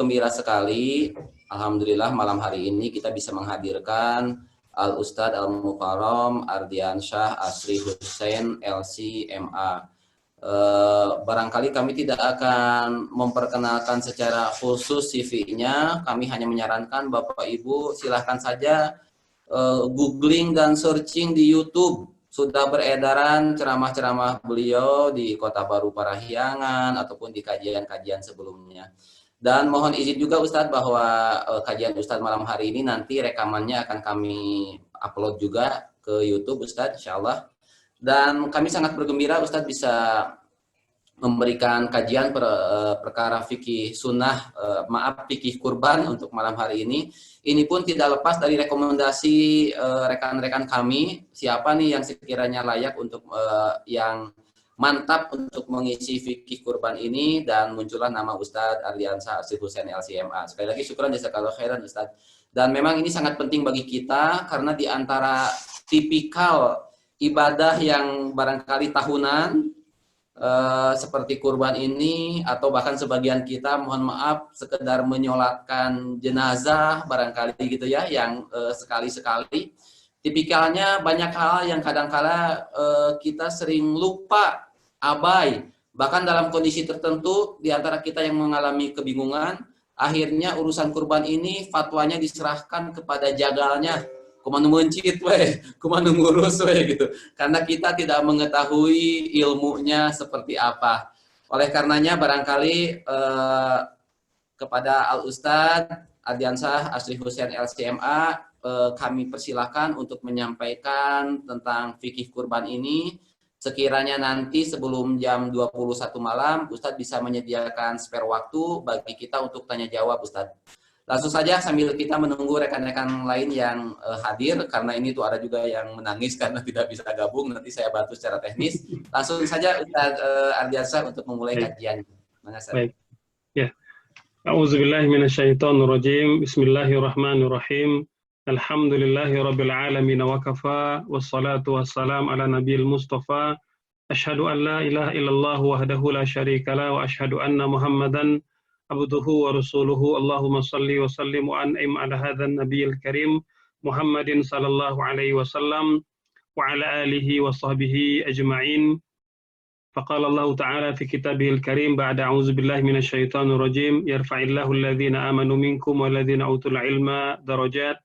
gembira sekali. Alhamdulillah malam hari ini kita bisa menghadirkan Al Ustadz Al Mukarram Ardiansyah Asri Hussein LC MA. Barangkali kami tidak akan memperkenalkan secara khusus CV-nya. Kami hanya menyarankan Bapak Ibu silahkan saja googling dan searching di YouTube. Sudah beredaran ceramah-ceramah beliau di Kota Baru Parahyangan ataupun di kajian-kajian sebelumnya. Dan mohon izin juga Ustadz bahwa kajian Ustadz malam hari ini nanti rekamannya akan kami upload juga ke YouTube Ustadz insyaallah. Dan kami sangat bergembira Ustadz bisa memberikan kajian perkara fikih sunnah, fikih kurban untuk malam hari ini. Ini pun tidak lepas dari rekomendasi rekan-rekan kami, siapa nih yang sekiranya layak untuk yang mantap untuk mengisi fikih kurban ini, dan muncullah nama Ustadz Ardiansyah Asri Hussein LCMA. Sekali lagi syukran jazakallahu khairan Ustadz. Dan memang ini sangat penting bagi kita karena di antara tipikal ibadah yang barangkali tahunan seperti kurban ini, atau bahkan sebagian kita mohon maaf sekedar menyolatkan jenazah barangkali gitu ya, yang sekali-sekali, tipikalnya banyak hal yang kadangkala kita sering lupa, abai, bahkan dalam kondisi tertentu di antara kita yang mengalami kebingungan, akhirnya urusan kurban ini fatwanya diserahkan kepada jagalnya, kumandu mencit weh, kumandu ngurus weh gitu. Karena kita tidak mengetahui ilmunya seperti apa. Oleh karenanya barangkali kepada Al Ustadz Ardiansyah Asri Hussein LCMA kami persilahkan untuk menyampaikan tentang fikih kurban ini. Sekiranya nanti sebelum jam 21 malam Ustadz bisa menyediakan spare waktu bagi kita untuk tanya jawab Ustadz. Langsung saja sambil kita menunggu rekan-rekan lain yang hadir, karena ini tuh ada juga yang menangis karena tidak bisa gabung, nanti saya bantu secara teknis. Langsung saja Ustadz Ardiansyah untuk memulai kajian. Baik. Ya. A'udzubillahi minasyaitonirrajim. Bismillahirrahmanirrahim. Alhamdulillahirabbil alamin wa kafa wassalatu wassalam ala nabiyil mustafa. Asyhadu an la ilaha illallah wahdahu la syarikalah wa asyhadu anna Muhammadan abduhu wa rasuluhu. Allahumma salli wa sallim wa an'im ala hadzal nabiyil karim Muhammadin sallallahu alaihi wasallam wa ala alihi wa sahbihi ajma'in. Faqala Allah ta'ala fi kitabihil karim ba'da a'udzu billahi minasyaitonir rajim yarfa'illahu alladhina amanu minkum walladzina utul ilma darajat.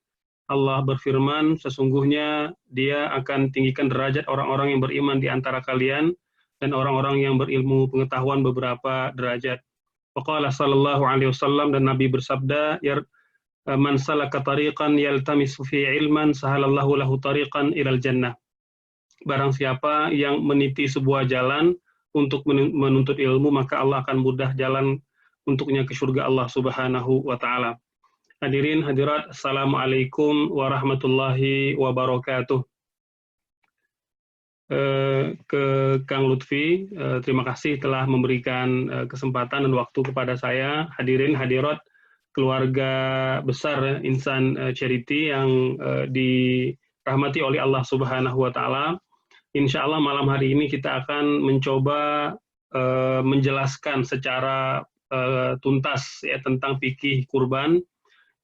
Allah berfirman, sesungguhnya Dia akan tinggikan derajat orang-orang yang beriman di antara kalian dan orang-orang yang berilmu pengetahuan beberapa derajat. Waqala sallallahu alaihi wasallam, dan Nabi bersabda, man salaka tariqan yaltamisu fi ilman sahalallahu lahu tariqan ilal jannah. Barang siapa yang meniti sebuah jalan untuk menuntut ilmu, maka Allah akan mudah jalan untuknya ke surga Allah Subhanahu wa taala. Hadirin hadirat, assalamualaikum warahmatullahi wabarakatuh. Ke Kang Lutfi, terima kasih telah memberikan kesempatan dan waktu kepada saya. Hadirin hadirat, keluarga besar Insan Charity yang dirahmati oleh Allah Subhanahu wa taala. Insya Allah malam hari ini kita akan mencoba menjelaskan secara tuntas ya tentang fikih kurban,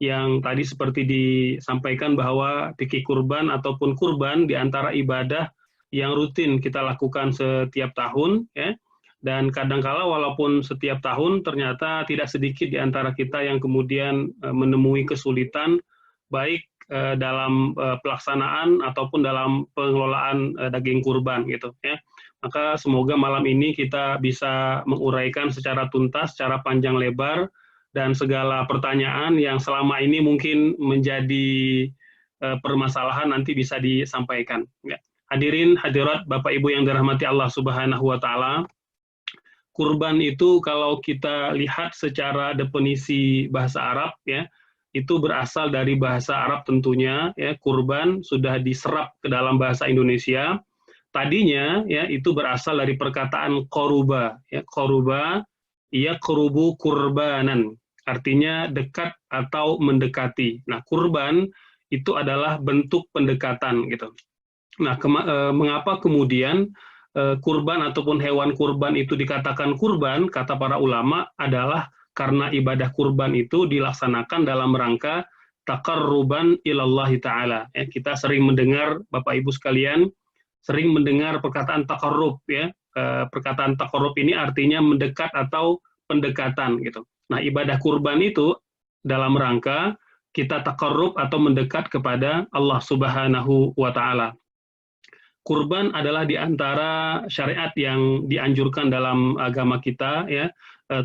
yang tadi seperti disampaikan bahwa fikih kurban ataupun kurban di antara ibadah yang rutin kita lakukan setiap tahun ya. Dan kadangkala walaupun setiap tahun ternyata tidak sedikit di antara kita yang kemudian menemui kesulitan baik dalam pelaksanaan ataupun dalam pengelolaan daging kurban gitu ya. Maka semoga malam ini kita bisa menguraikan secara tuntas, secara panjang lebar, dan segala pertanyaan yang selama ini mungkin menjadi permasalahan nanti bisa disampaikan ya. Hadirin hadirat Bapak Ibu yang dirahmati Allah Subhanahu wa taala, kurban itu kalau kita lihat secara definisi bahasa Arab ya, itu berasal dari bahasa Arab tentunya ya. Kurban sudah diserap ke dalam bahasa Indonesia. Tadinya ya itu berasal dari perkataan qoruba ya, qoruba ia qurubu kurbanan, artinya dekat atau mendekati. Nah, kurban itu adalah bentuk pendekatan gitu. Nah, mengapa kemudian kurban ataupun hewan kurban itu dikatakan kurban? Kata para ulama adalah karena ibadah kurban itu dilaksanakan dalam rangka taqarruban ilallahi ta'ala. Kita sering mendengar, Bapak Ibu sekalian, sering mendengar perkataan taqarrub, ya. Perkataan taqarrub ini artinya mendekat atau pendekatan gitu. Nah, ibadah kurban itu dalam rangka kita taqarrub atau mendekat kepada Allah Subhanahu wa taala. Kurban adalah di antara syariat yang dianjurkan dalam agama kita, ya,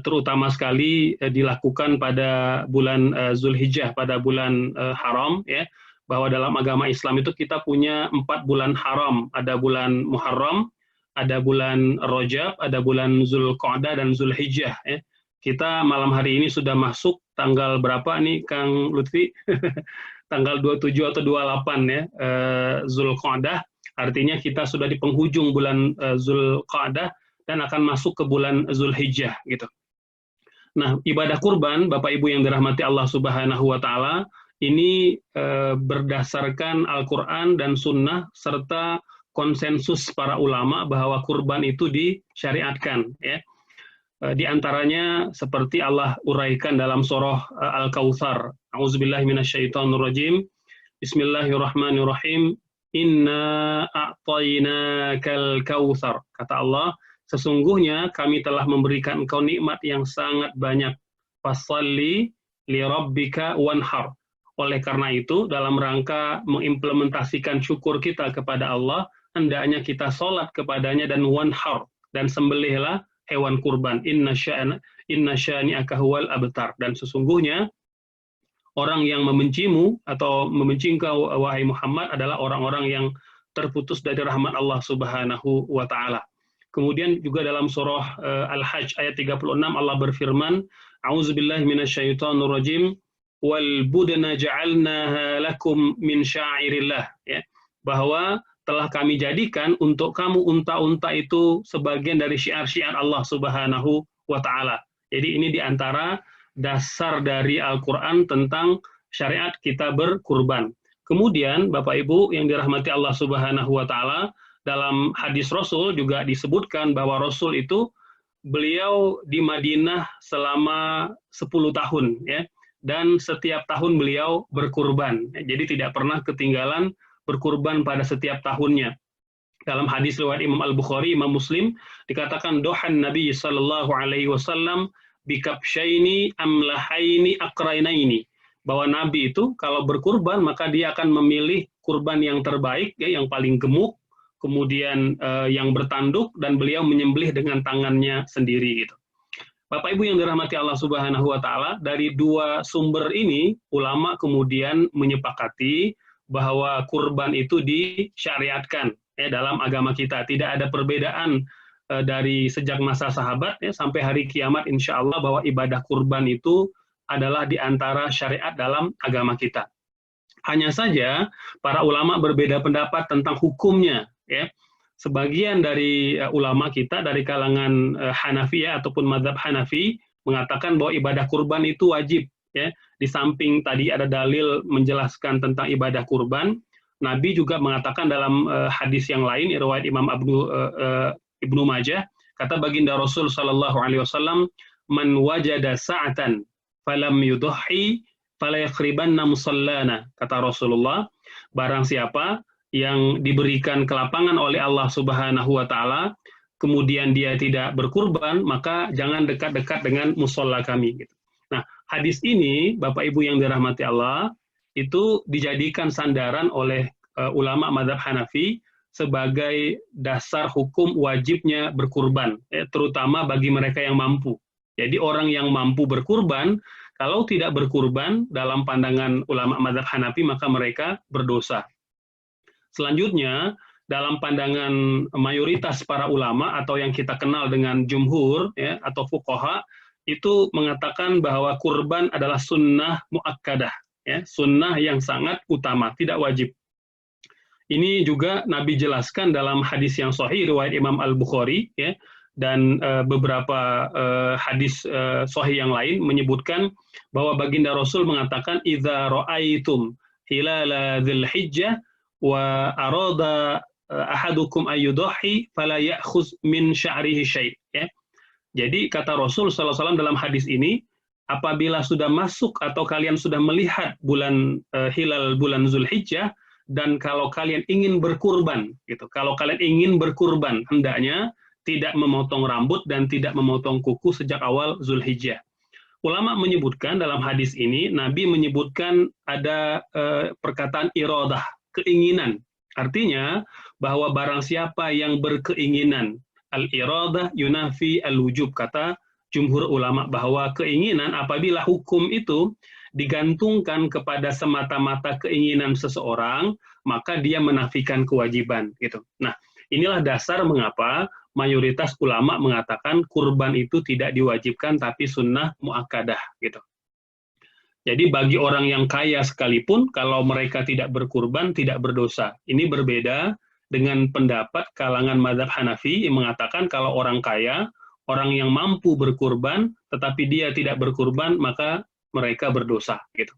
terutama sekali dilakukan pada bulan Zulhijjah, pada bulan haram, ya, bahwa dalam agama Islam itu kita punya 4 bulan haram, ada bulan Muharram, ada bulan Rajab, ada bulan Zulqa'dah dan Zulhijjah, ya. Kita malam hari ini sudah masuk tanggal berapa nih Kang Lutfi? Tanggal 27 atau 28 ya, Zulqa'dah. Artinya kita sudah di penghujung bulan Zulqa'dah dan akan masuk ke bulan Zulhijjah gitu. Nah, ibadah kurban, Bapak Ibu yang dirahmati Allah Subhanahu wa taala, ini berdasarkan Al-Qur'an dan Sunnah serta konsensus para ulama bahwa kurban itu disyariatkan, ya. Di antaranya seperti Allah uraikan dalam surah Al-Kautsar. A'udzubillahi minasyaitonirrajim. Bismillahirrahmanirrahim. Inna a'tainakal kautsar. Kata Allah, sesungguhnya kami telah memberikan engkau nikmat yang sangat banyak. Fashalli li rabbika wanhar. Oleh karena itu, dalam rangka mengimplementasikan syukur kita kepada Allah, hendaknya kita sholat kepadanya dan wanhar, dan sembelihlah hewan kurban. Inna syani'aka huwal abtar. Dan sesungguhnya orang yang membencimu atau membenci engkau, wahai Muhammad, adalah orang-orang yang terputus dari rahmat Allah Subhanahu wa taala. Kemudian juga dalam surah Al-Hajj ayat 36 Allah berfirman, A'udzubillahi minasyaitonirrajim, wal budna ja'alnaha lakum min syairillah, ya. Bahwa telah kami jadikan untuk kamu unta-unta itu sebagian dari syiar-syiar Allah Subhanahu wa taala. Jadi ini diantara dasar dari Al-Quran tentang syariat kita berkurban. Kemudian Bapak Ibu yang dirahmati Allah Subhanahu wa taala, dalam hadis Rasul juga disebutkan bahwa Rasul itu beliau di Madinah selama 10 tahun, ya. Dan setiap tahun beliau berkurban. Jadi tidak pernah ketinggalan berkurban pada setiap tahunnya. Dalam hadis riwayat Imam Al-Bukhari, Imam Muslim dikatakan dohan Nabi sallallahu alaihi wasallam bikabsyaini amlahaini akrainaini, bahwa Nabi itu kalau berkurban maka dia akan memilih kurban yang terbaik, ya, yang paling gemuk, kemudian yang bertanduk, dan beliau menyembelih dengan tangannya sendiri gitu. Bapak Ibu yang dirahmati Allah Subhanahu wa taala, dari dua sumber ini ulama kemudian menyepakati bahwa kurban itu disyariatkan, ya, dalam agama kita. Tidak ada perbedaan dari sejak masa sahabat, ya, sampai hari kiamat insya Allah bahwa ibadah kurban itu adalah di antara syariat dalam agama kita. Hanya saja para ulama berbeda pendapat tentang hukumnya, ya. Sebagian dari ulama kita dari kalangan Hanafi, ya, ataupun mazhab Hanafi mengatakan bahwa ibadah kurban itu wajib, ya. Di samping tadi ada dalil menjelaskan tentang ibadah kurban, Nabi juga mengatakan dalam hadis yang lain riwayat Imam Ibnu Majah, kata baginda Rasul sallallahu alaihi wasallam, man wajada sa'atan falam yudhi fala yakhribanna musallana. Kata Rasulullah, barang siapa yang diberikan kelapangan oleh Allah Subhanahu wa taala kemudian dia tidak berkurban, maka jangan dekat-dekat dengan musalla kami gitu. Nah, hadis ini Bapak Ibu yang dirahmati Allah itu dijadikan sandaran oleh ulama mazhab Hanafi sebagai dasar hukum wajibnya berkurban, ya, terutama bagi mereka yang mampu. Jadi orang yang mampu berkurban, kalau tidak berkurban dalam pandangan ulama mazhab Hanafi maka mereka berdosa. Selanjutnya, dalam pandangan mayoritas para ulama atau yang kita kenal dengan jumhur, ya, atau fuqaha, itu mengatakan bahwa kurban adalah sunnah muakkadah, ya, sunnah yang sangat utama, tidak wajib. Ini juga Nabi jelaskan dalam hadis yang sahih riwayat Imam Al-Bukhari, ya, dan beberapa hadis sahih yang lain menyebutkan bahwa baginda Rasul mengatakan idza ra'aitum hilala dzulhijjah wa arada ahadukum ayyudhi fala ya'khudh min sya'rihi syai', ya. Jadi kata Rasul sallallahu alaihi wasallam dalam hadis ini, apabila sudah masuk atau kalian sudah melihat bulan hilal bulan Zulhijjah, dan kalau kalian ingin berkurban, gitu. Kalau kalian ingin berkurban, hendaknya tidak memotong rambut dan tidak memotong kuku sejak awal Zulhijjah. Ulama menyebutkan dalam hadis ini, Nabi menyebutkan ada perkataan iradah, keinginan. Artinya bahwa barang siapa yang berkeinginan, al-iradah yunafi al-wujub, kata jumhur ulama, bahwa keinginan apabila hukum itu digantungkan kepada semata-mata keinginan seseorang, maka dia menafikan kewajiban, gitu. Nah, inilah dasar mengapa mayoritas ulama mengatakan kurban itu tidak diwajibkan tapi sunnah muakkadah, gitu. Jadi bagi orang yang kaya sekalipun, kalau mereka tidak berkurban, tidak berdosa. Ini berbeda dengan pendapat kalangan mazhab Hanafi yang mengatakan kalau orang kaya, orang yang mampu berkurban, tetapi dia tidak berkurban, maka mereka berdosa, gitu.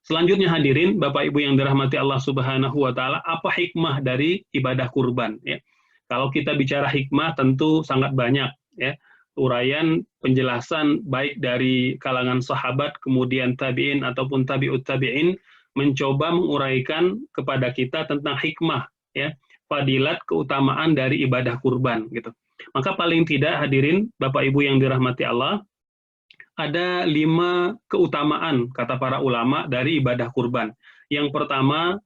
Selanjutnya hadirin, Bapak Ibu yang dirahmati Allah Subhanahu wa taala, apa hikmah dari ibadah kurban, ya? Kalau kita bicara hikmah tentu sangat banyak, ya. Uraian penjelasan baik dari kalangan sahabat, kemudian tabi'in ataupun tabi'ut tabi'in mencoba menguraikan kepada kita tentang hikmah, ya, fadilat keutamaan dari ibadah kurban, gitu. Maka paling tidak hadirin Bapak Ibu yang dirahmati Allah, ada 5 keutamaan kata para ulama dari ibadah kurban. Yang pertama,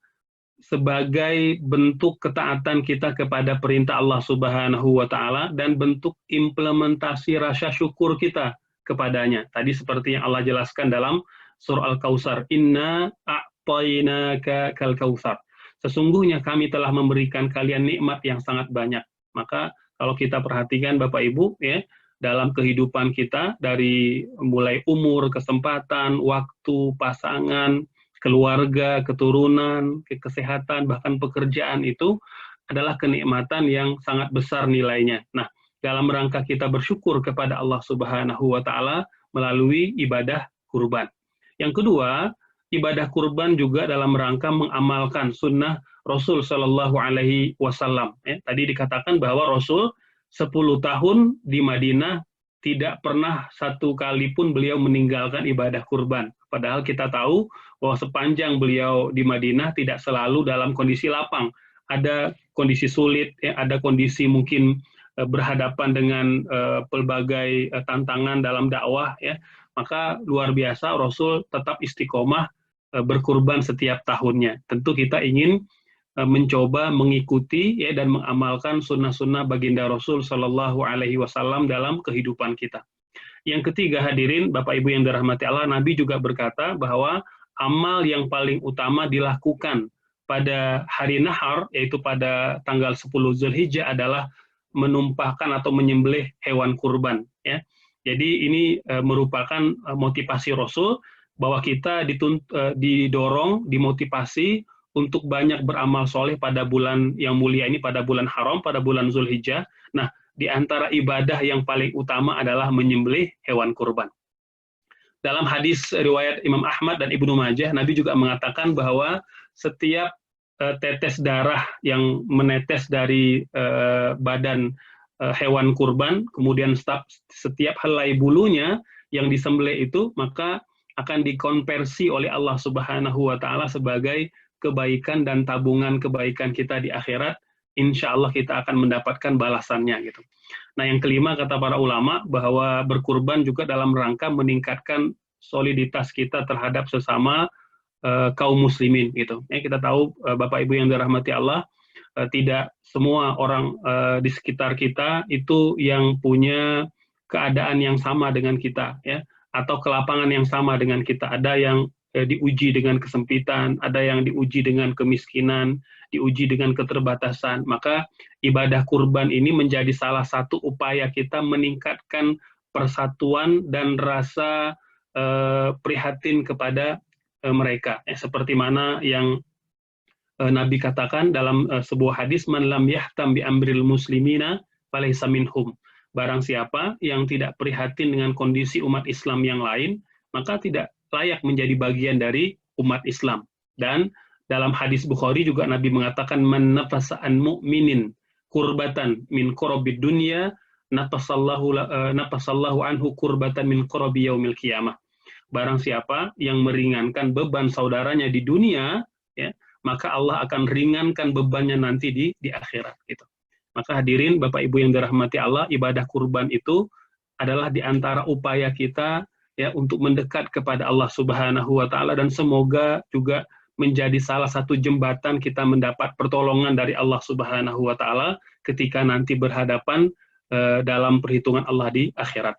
sebagai bentuk ketaatan kita kepada perintah Allah Subhanahu wa taala dan bentuk implementasi rasa syukur kita kepadanya. Tadi seperti yang Allah jelaskan dalam surah Al-Kautsar, inna a'tainaka kal kautsar. Sesungguhnya kami telah memberikan kalian nikmat yang sangat banyak. Maka kalau kita perhatikan Bapak Ibu, ya, dalam kehidupan kita dari mulai umur, kesempatan, waktu, pasangan, keluarga, keturunan, kesehatan, bahkan pekerjaan itu adalah kenikmatan yang sangat besar nilainya. Nah, dalam rangka kita bersyukur kepada Allah Subhanahu wa taala melalui ibadah kurban. Yang kedua, ibadah kurban juga dalam rangka mengamalkan sunnah Rasul Shallallahu Alaihi Wasallam. Tadi dikatakan bahwa Rasul 10 tahun di Madinah tidak pernah satu kali pun beliau meninggalkan ibadah kurban. Padahal kita tahu bahwa sepanjang beliau di Madinah tidak selalu dalam kondisi lapang. Ada kondisi sulit, ya, ada kondisi mungkin berhadapan dengan pelbagai tantangan dalam dakwah, ya. Maka luar biasa Rasul tetap istiqomah berkurban setiap tahunnya. Tentu kita ingin mencoba mengikuti, ya, dan mengamalkan sunnah-sunnah baginda Rasul Shallallahu Alaihi Wasallam dalam kehidupan kita. Yang ketiga hadirin Bapak Ibu yang dirahmati Allah, Nabi juga berkata bahwa amal yang paling utama dilakukan pada hari Nahar, yaitu pada tanggal 10 Zulhijjah adalah menumpahkan atau menyembelih hewan kurban, ya. Jadi ini merupakan motivasi Rasul bahwa kita didorong, dimotivasi untuk banyak beramal soleh pada bulan yang mulia ini, pada bulan haram, pada bulan Zulhijjah. Nah, di antara ibadah yang paling utama adalah menyembelih hewan kurban. Dalam hadis riwayat Imam Ahmad dan Ibnu Majah, Nabi juga mengatakan bahwa setiap tetes darah yang menetes dari badan hewan kurban, kemudian setiap helai bulunya yang disembelih itu, maka akan dikonversi oleh Allah Subhanahu wa taala sebagai kebaikan dan tabungan kebaikan kita di akhirat. Insya Allah kita akan mendapatkan balasannya, gitu. Nah, yang kelima kata para ulama bahwa berkurban juga dalam rangka meningkatkan soliditas kita terhadap sesama kaum muslimin, gitu. Ya, kita tahu Bapak Ibu yang dirahmati Allah, tidak semua orang di sekitar kita itu yang punya keadaan yang sama dengan kita, ya, atau kelapangan yang sama dengan kita. Ada yang diuji dengan kesempitan, ada yang diuji dengan kemiskinan, diuji dengan keterbatasan. Maka ibadah kurban ini menjadi salah satu upaya kita meningkatkan persatuan dan rasa prihatin kepada mereka. Seperti mana yang Nabi katakan dalam sebuah hadis, man lam yahtam bi amril muslimina falaysa minhum. Barang siapa yang tidak prihatin dengan kondisi umat Islam yang lain, maka tidak layak menjadi bagian dari umat Islam. Dan dalam hadis Bukhari juga Nabi mengatakan man nafasa an mu'minin kurbatan min kurabid dunya nafasallahu anhu kurbatan min qurabi yaumil qiyamah. Barang siapa yang meringankan beban saudaranya di dunia, ya, maka Allah akan ringankan bebannya nanti di akhirat. Gitu. Maka hadirin, Bapak Ibu yang dirahmati Allah, ibadah kurban itu adalah di antara upaya kita ya untuk mendekat kepada Allah Subhanahu wa taala, dan semoga juga menjadi salah satu jembatan kita mendapat pertolongan dari Allah Subhanahu wa taala ketika nanti berhadapan dalam perhitungan Allah di akhirat.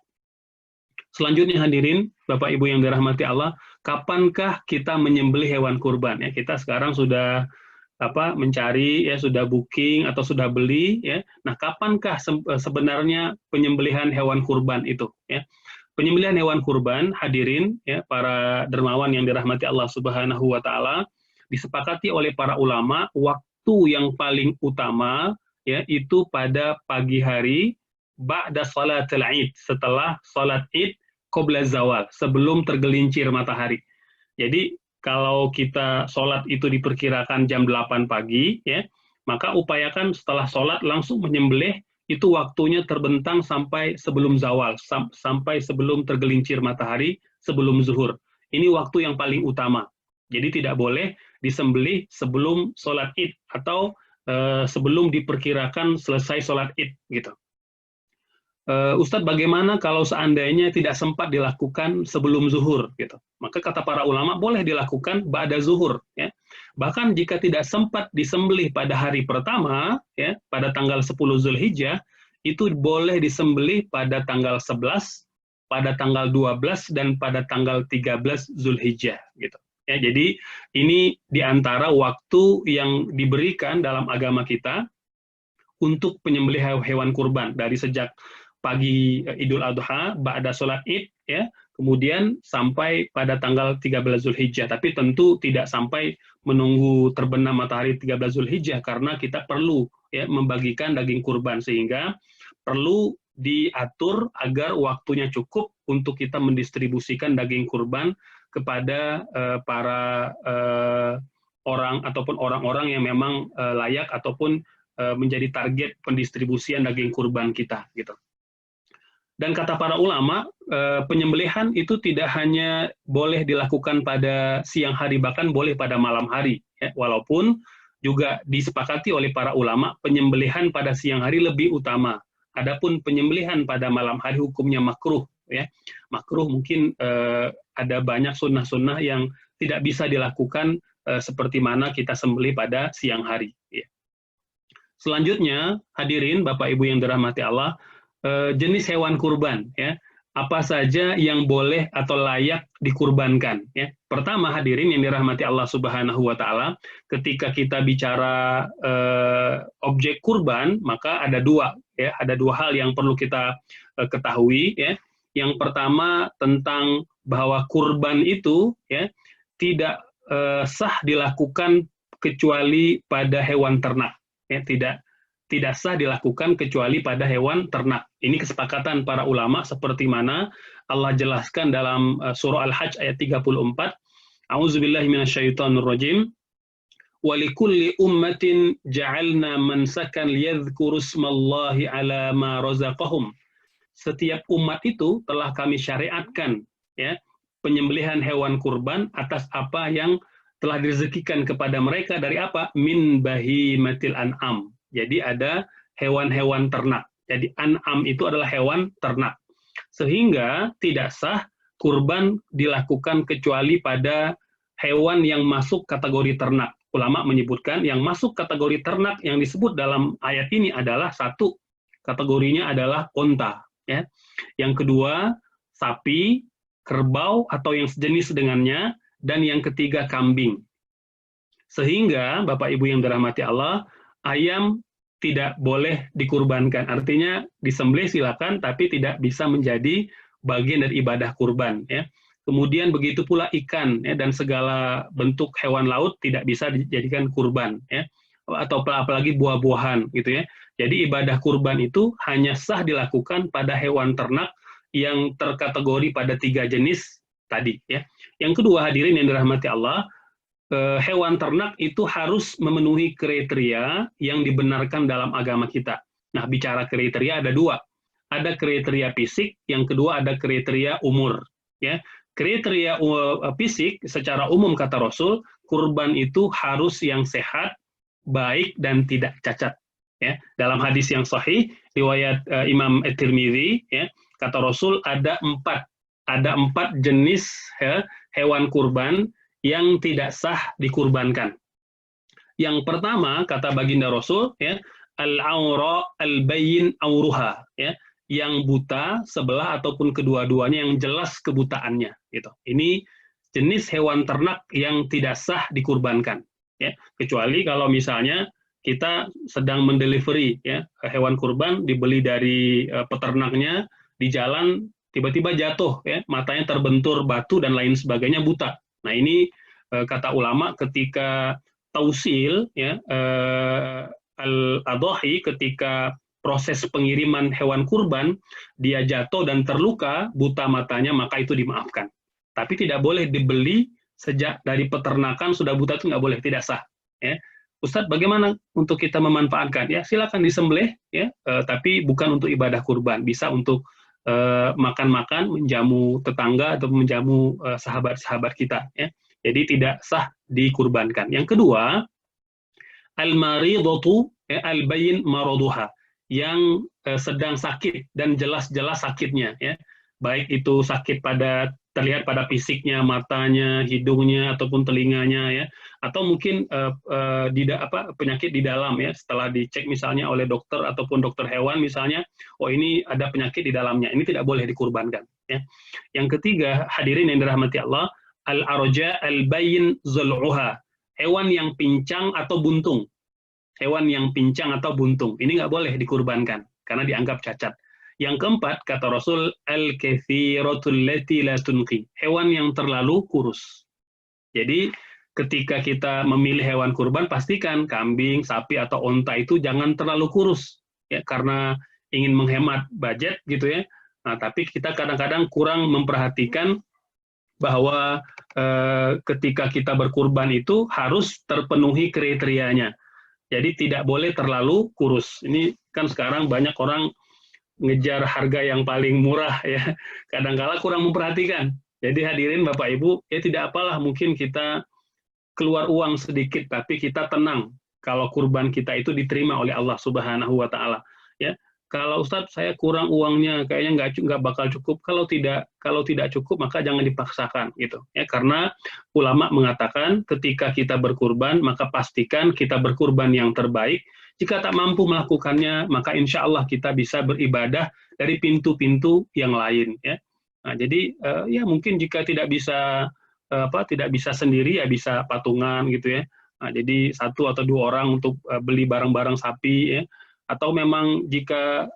Selanjutnya hadirin, Bapak Ibu yang dirahmati Allah, kapankah kita menyembelih hewan kurban? Ya, kita sekarang sudah mencari, ya sudah booking atau sudah beli, ya. Nah, kapankah sebenarnya penyembelihan hewan kurban itu? Ya, penyembelihan hewan kurban, hadirin, ya para dermawan yang dirahmati Allah Subhanahu wa taala, disepakati oleh para ulama waktu yang paling utama, ya itu pada pagi hari ba'da salatul Id, setelah salat Id qabla zawal, sebelum tergelincir matahari. Jadi kalau kita sholat itu diperkirakan jam 8 pagi, ya, maka upayakan setelah sholat langsung menyembelih, itu waktunya terbentang sampai sebelum zawal, sampai sebelum tergelincir matahari, sebelum zuhur. Ini waktu yang paling utama. Jadi tidak boleh disembelih sebelum sholat Id atau sebelum diperkirakan selesai sholat Id, gitu. Ustadz, bagaimana kalau seandainya tidak sempat dilakukan sebelum zuhur, gitu? Maka kata para ulama boleh dilakukan ba'da zuhur, ya. Bahkan jika tidak sempat disembelih pada hari pertama, ya, pada tanggal 10 Zulhijjah, itu boleh disembelih pada tanggal 11, pada tanggal 12, dan pada tanggal 13 Zulhijjah, gitu. Ya, jadi ini diantara waktu yang diberikan dalam agama kita untuk penyembelih hewan kurban, dari sejak pagi Idul Adha, ba'da sholat Id, ya, kemudian sampai pada tanggal 13 Zulhijjah. Tapi tentu tidak sampai menunggu terbenam matahari 13 Zulhijjah, karena kita perlu, ya, membagikan daging kurban, sehingga perlu diatur agar waktunya cukup untuk kita mendistribusikan daging kurban kepada para orang ataupun orang-orang yang memang layak ataupun menjadi target pendistribusian daging kurban kita, gitu. Dan kata para ulama, penyembelihan itu tidak hanya boleh dilakukan pada siang hari, bahkan boleh pada malam hari, ya. Walaupun juga disepakati oleh para ulama, penyembelihan pada siang hari lebih utama. Adapun penyembelihan pada malam hari hukumnya makruh, ya. Makruh mungkin ada banyak sunnah-sunnah yang tidak bisa dilakukan seperti mana kita sembelih pada siang hari, ya. Selanjutnya, hadirin Bapak Ibu yang dirahmati Allah, jenis hewan kurban, ya, apa saja yang boleh atau layak dikurbankan, ya. Pertama, hadirin yang dirahmati Allah Subhanahu wa taala, ketika kita bicara objek kurban, maka ada dua, ya, ada dua hal yang perlu kita ketahui, ya. Yang pertama tentang bahwa kurban itu, ya, tidak sah dilakukan kecuali pada hewan ternak, ya, tidak sah dilakukan kecuali pada hewan ternak. Ini kesepakatan para ulama, seperti mana Allah jelaskan dalam surah Al-Hajj ayat 34. A'udzubillahi minasyaitonirrajim. Wa likulli ummatin ja'alna mansakan liyadhkuru ismallahi ala ma razaqahum. Setiap umat itu telah kami syariatkan, ya, penyembelihan hewan kurban atas apa yang telah direzekikan kepada mereka dari apa? Min bahimatil an'am. Jadi ada hewan-hewan ternak. Jadi an'am itu adalah hewan ternak. Sehingga tidak sah kurban dilakukan kecuali pada hewan yang masuk kategori ternak. Ulama menyebutkan yang masuk kategori ternak yang disebut dalam ayat ini adalah satu, kategorinya adalah unta, ya. Yang kedua, sapi, kerbau atau yang sejenis dengannya, dan yang ketiga kambing. Sehingga Bapak Ibu yang dirahmati Allah, ayam tidak boleh dikurbankan. Artinya disembelih silakan, tapi tidak bisa menjadi bagian dari ibadah kurban, ya. Kemudian begitu pula ikan, ya, dan segala bentuk hewan laut tidak bisa dijadikan kurban, ya. Atau apalagi buah-buahan, gitu ya. Jadi ibadah kurban itu hanya sah dilakukan pada hewan ternak yang terkategori pada 3 jenis tadi, ya. Yang kedua, hadirin yang dirahmati Allah, hewan ternak itu harus memenuhi kriteria yang dibenarkan dalam agama kita. Nah, bicara kriteria ada dua. ada kriteria fisik, yang kedua ada kriteria umur. Ya, kriteria fisik secara umum kata Rasul, kurban itu harus yang sehat, baik dan tidak cacat. Ya, dalam hadis yang sahih riwayat Imam At-Tirmidzi, ya, kata Rasul ada empat jenis hewan kurban yang tidak sah dikurbankan. Yang pertama kata baginda Rasul, ya, al-aura al-bayyin auruha, ya, yang buta sebelah ataupun kedua-duanya, yang jelas kebutaannya, gitu. Ini jenis hewan ternak yang tidak sah dikurbankan, ya, kecuali kalau misalnya kita sedang mendelivery, ya, hewan kurban dibeli dari peternaknya, di jalan tiba-tiba jatuh, ya, matanya terbentur batu dan lain sebagainya, buta. Nah, ini kata ulama ketika tausil, ya, al-adhahi, ketika proses pengiriman hewan kurban dia jatuh dan terluka, buta matanya, maka itu dimaafkan. Tapi tidak boleh dibeli sejak dari peternakan sudah buta, itu nggak boleh, tidak sah. Ya. Ustadz, bagaimana untuk kita memanfaatkan? Ya, silakan disembelih, ya, tapi bukan untuk ibadah kurban. Bisa untuk makan-makan, menjamu tetangga atau menjamu sahabat-sahabat kita. Ya. Jadi tidak sah dikurbankan. Yang kedua, al-maridatu, ya, al-bayyin maraduha, yang sedang sakit dan jelas-jelas sakitnya, ya. Baik itu sakit terlihat pada fisiknya, matanya, hidungnya ataupun telinganya, ya, atau mungkin penyakit di dalam, ya, setelah dicek misalnya oleh dokter ataupun dokter hewan misalnya, oh ini ada penyakit di dalamnya, ini tidak boleh dikurbankan, ya. Yang ketiga, hadirin yang dirahmati Allah, al-arja al-bayyin zul'uha, hewan yang pincang atau buntung. Hewan yang pincang atau buntung, ini nggak boleh dikurbankan karena dianggap cacat. Yang keempat, kata Rasul, al-kathiratul lati la tunqi, hewan yang terlalu kurus. Jadi ketika kita memilih hewan kurban, pastikan kambing, sapi atau onta itu jangan terlalu kurus, ya, karena ingin menghemat budget, gitu, ya. Nah, tapi kita kadang-kadang kurang memperhatikan bahwa ketika kita berkurban itu harus terpenuhi kriterianya. Jadi tidak boleh terlalu kurus. Ini kan sekarang banyak orang ngejar harga yang paling murah, ya. Kadang-kala kurang memperhatikan. Jadi hadirin Bapak Ibu, ya tidak apalah, mungkin kita keluar uang sedikit, tapi kita tenang kalau kurban kita itu diterima oleh Allah Subhanahu wa Ta'ala. Ya. Kalau Ustadz saya kurang uangnya, kayaknya nggak bakal cukup. Kalau tidak cukup, maka jangan dipaksakan, gitu. Ya, karena ulama mengatakan ketika kita berkurban, maka pastikan kita berkurban yang terbaik. Jika tak mampu melakukannya, maka insya Allah kita bisa beribadah dari pintu-pintu yang lain. Ya. Nah, jadi ya mungkin jika tidak bisa sendiri, ya bisa patungan, gitu, ya. Nah, jadi 1 atau 2 orang untuk beli barang-barang sapi, ya. Atau memang jika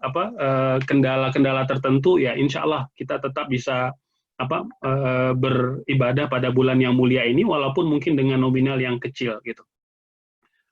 kendala-kendala tertentu, ya insya Allah kita tetap bisa beribadah pada bulan yang mulia ini, walaupun mungkin dengan nominal yang kecil, gitu.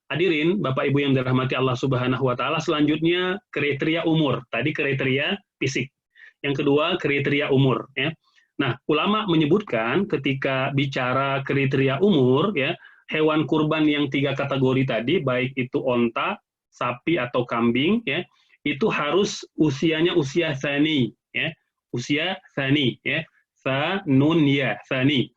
Hadirin Bapak Ibu yang dirahmati Allah Subhanahu wa Ta'ala, selanjutnya kriteria umur. Tadi kriteria fisik. Yang kedua kriteria umur, ya. Nah, ulama menyebutkan ketika bicara kriteria umur, ya, hewan kurban yang 3 kategori tadi, baik itu onta, sapi atau kambing, ya, itu harus usianya usia tsani, ya, usia tsani, ya, tsanun, ya, tsani.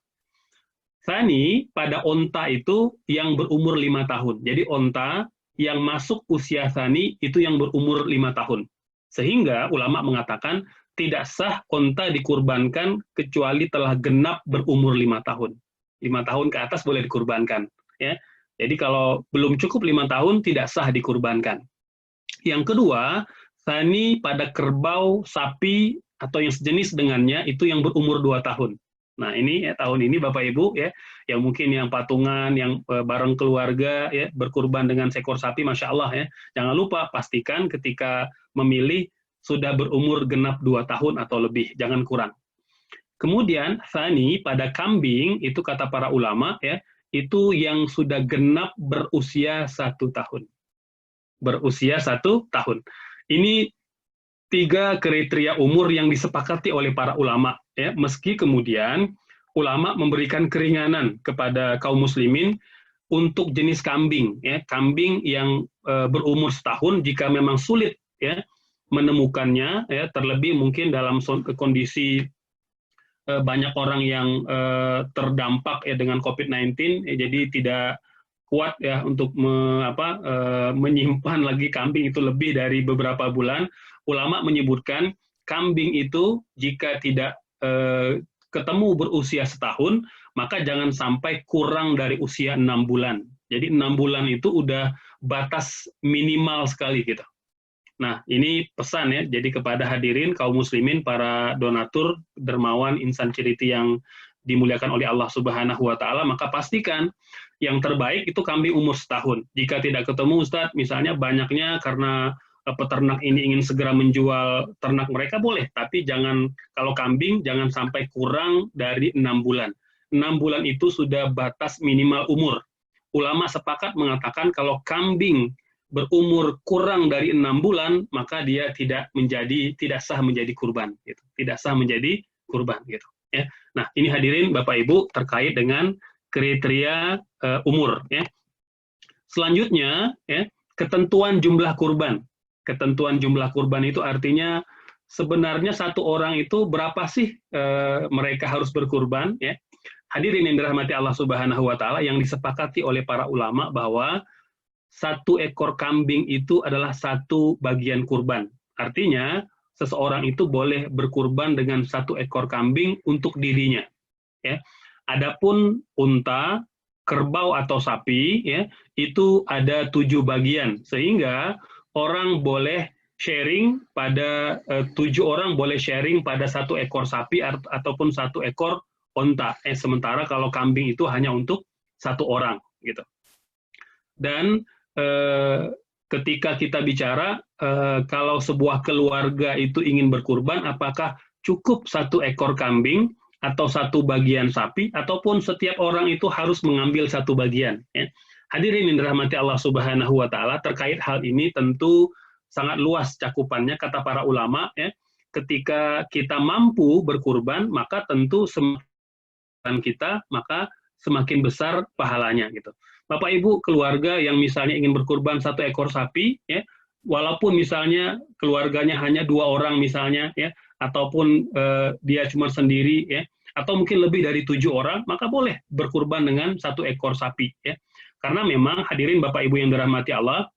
Tsani pada onta itu yang berumur 5 tahun. Jadi onta yang masuk usia tsani itu yang berumur 5 tahun. Sehingga ulama mengatakan tidak sah onta dikurbankan kecuali telah genap berumur 5 tahun. 5 tahun ke atas boleh dikurbankan, ya. Jadi kalau belum cukup 5 tahun, tidak sah dikurbankan. Yang kedua, tsani pada kerbau, sapi, atau yang sejenis dengannya, itu yang berumur 2 tahun. Nah, ini ya, tahun ini Bapak Ibu, ya, yang mungkin yang patungan, yang bareng keluarga, ya, berkurban dengan seekor sapi, Masya Allah, ya. Jangan lupa, pastikan ketika memilih, sudah berumur genap 2 tahun atau lebih, jangan kurang. Kemudian, tsani pada kambing, itu kata para ulama, ya, itu yang sudah genap berusia 1 tahun. Berusia 1 tahun. Ini 3 kriteria umur yang disepakati oleh para ulama, ya. Meski kemudian ulama memberikan keringanan kepada kaum muslimin untuk jenis kambing, ya. Kambing yang berumur 1 tahun, jika memang sulit, ya, menemukannya, ya, terlebih mungkin dalam kondisi banyak orang yang terdampak ya dengan COVID-19, ya, jadi tidak kuat ya untuk menyimpan lagi kambing itu lebih dari beberapa bulan. Ulama menyebutkan kambing itu jika tidak ketemu berusia setahun, maka jangan sampai kurang dari usia 6 bulan. Jadi 6 bulan itu udah batas minimal sekali gitu. Nah, ini pesan ya, jadi kepada hadirin kaum muslimin, para donatur, dermawan, insan charity yang dimuliakan oleh Allah Subhanahu wa Ta'ala, maka pastikan yang terbaik itu kambing umur setahun. Jika tidak ketemu, Ustadz, misalnya banyaknya karena peternak ini ingin segera menjual ternak mereka, boleh, tapi jangan, kalau kambing jangan sampai kurang dari 6 bulan. 6 bulan itu sudah batas minimal umur. Ulama sepakat mengatakan kalau kambing berumur kurang dari 6 bulan, maka dia tidak sah menjadi kurban, gitu. Tidak sah menjadi kurban, gitu. Ya. Nah, ini hadirin Bapak Ibu terkait dengan kriteria umur. Ya. Selanjutnya, ya, ketentuan jumlah kurban. Ketentuan jumlah kurban itu artinya sebenarnya satu orang itu berapa sih mereka harus berkurban? Ya. Hadirin yang dirahmati Allah Subhanahu wa Ta'ala, yang disepakati oleh para ulama bahwa satu ekor kambing itu adalah satu bagian kurban. Artinya, seseorang itu boleh berkurban dengan satu ekor kambing untuk dirinya. Ya. Adapun unta, kerbau atau sapi, ya, itu ada 7 bagian. Sehingga orang boleh sharing pada 7 orang boleh sharing pada satu ekor sapi ataupun satu ekor unta. Sementara kalau kambing itu hanya untuk satu orang, gitu. Dan ketika kita bicara kalau sebuah keluarga itu ingin berkurban, apakah cukup satu ekor kambing atau satu bagian sapi, ataupun setiap orang itu harus mengambil satu bagian? Ya. Hadirin yang dirahmati Allah Subhanahu wa Ta'ala, terkait hal ini tentu sangat luas cakupannya, kata para ulama. Ya. Ketika kita mampu berkurban, maka tentu semakin kita, maka semakin besar pahalanya, gitu. Bapak Ibu keluarga yang misalnya ingin berkurban satu ekor sapi, ya, walaupun misalnya keluarganya hanya 2 orang misalnya, ya, ataupun dia cuma sendiri, ya, atau mungkin lebih dari 7 orang, maka boleh berkurban dengan satu ekor sapi, ya. Karena memang hadirin Bapak Ibu yang dirahmati Allah,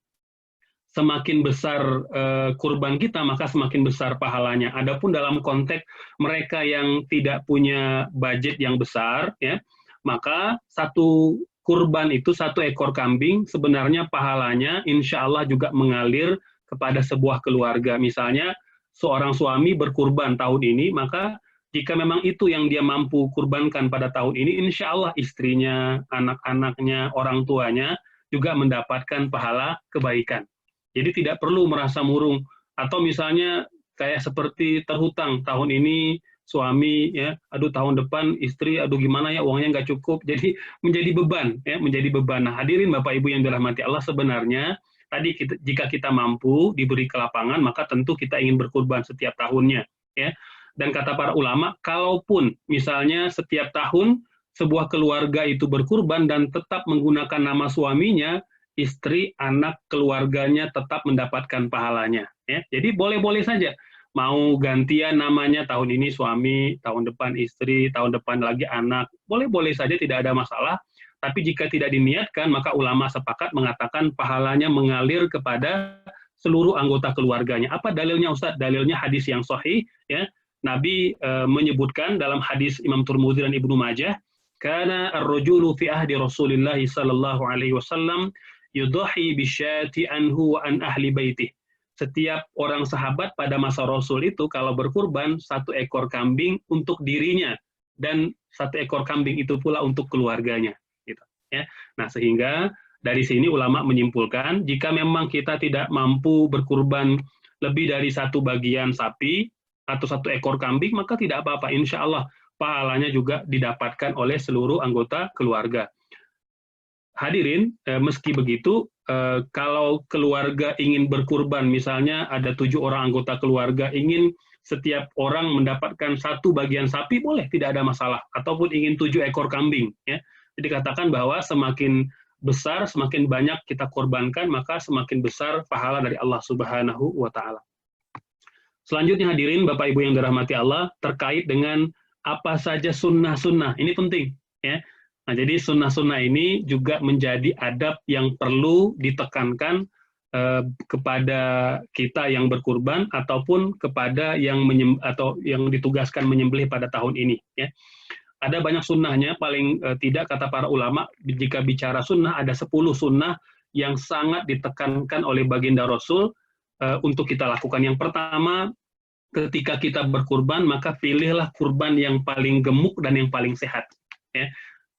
semakin besar kurban kita, maka semakin besar pahalanya. Adapun dalam konteks mereka yang tidak punya budget yang besar, ya, maka satu kurban itu, satu ekor kambing, sebenarnya pahalanya insya Allah juga mengalir kepada sebuah keluarga. Misalnya seorang suami berkurban tahun ini, maka jika memang itu yang dia mampu kurbankan pada tahun ini, insya Allah istrinya, anak-anaknya, orang tuanya juga mendapatkan pahala kebaikan. Jadi tidak perlu merasa murung, atau misalnya kayak seperti terhutang, tahun ini suami, ya, aduh tahun depan istri, aduh gimana ya uangnya nggak cukup, jadi menjadi beban, ya, menjadi beban. Nah, hadirin Bapak Ibu yang dirahmati Allah, sebenarnya tadi jika kita mampu diberi kelapangan, maka tentu kita ingin berkurban setiap tahunnya, ya. Dan kata para ulama, kalaupun misalnya setiap tahun sebuah keluarga itu berkurban dan tetap menggunakan nama suaminya, istri, anak, keluarganya tetap mendapatkan pahalanya, ya. Jadi boleh-boleh saja. Mau gantian namanya, tahun ini suami, tahun depan istri, tahun depan lagi anak, boleh-boleh saja, tidak ada masalah. Tapi jika tidak diniatkan, maka ulama sepakat mengatakan pahalanya mengalir kepada seluruh anggota keluarganya. Apa dalilnya Ustaz? Dalilnya hadis yang sahih, ya. Nabi menyebutkan dalam hadis Imam Tirmidzi dan Ibnu Majah, kana ar-rajulu fi ahdi Rasulillah sallallahu alaihi wasallam yudhi bisyati anhu wa an ahli baitih. Setiap orang sahabat pada masa Rasul itu kalau berkurban satu ekor kambing untuk dirinya dan satu ekor kambing itu pula untuk keluarganya, gitu, ya. Nah, sehingga dari sini ulama menyimpulkan jika memang kita tidak mampu berkurban lebih dari satu bagian sapi atau satu ekor kambing, maka tidak apa-apa, insya Allah pahalanya juga didapatkan oleh seluruh anggota keluarga. Hadirin, meski begitu, kalau keluarga ingin berkurban, misalnya ada 7 orang anggota keluarga, ingin setiap orang mendapatkan satu bagian sapi, boleh, tidak ada masalah. Ataupun ingin 7 ekor kambing, ya. Jadi katakan bahwa semakin besar, semakin banyak kita korbankan, maka semakin besar pahala dari Allah Subhanahu wa Ta'ala. Selanjutnya hadirin Bapak Ibu yang dirahmati Allah, terkait dengan apa saja sunnah-sunnah. Ini penting, ya. Nah, jadi sunnah-sunnah ini juga menjadi adab yang perlu ditekankan kepada kita yang berkurban ataupun kepada yang atau yang ditugaskan menyembelih pada tahun ini, ya. Ada banyak sunnahnya, paling tidak kata para ulama, jika bicara sunnah ada 10 sunnah yang sangat ditekankan oleh baginda Rasul untuk kita lakukan. Yang pertama, ketika kita berkurban, maka pilihlah kurban yang paling gemuk dan yang paling sehat. Ya.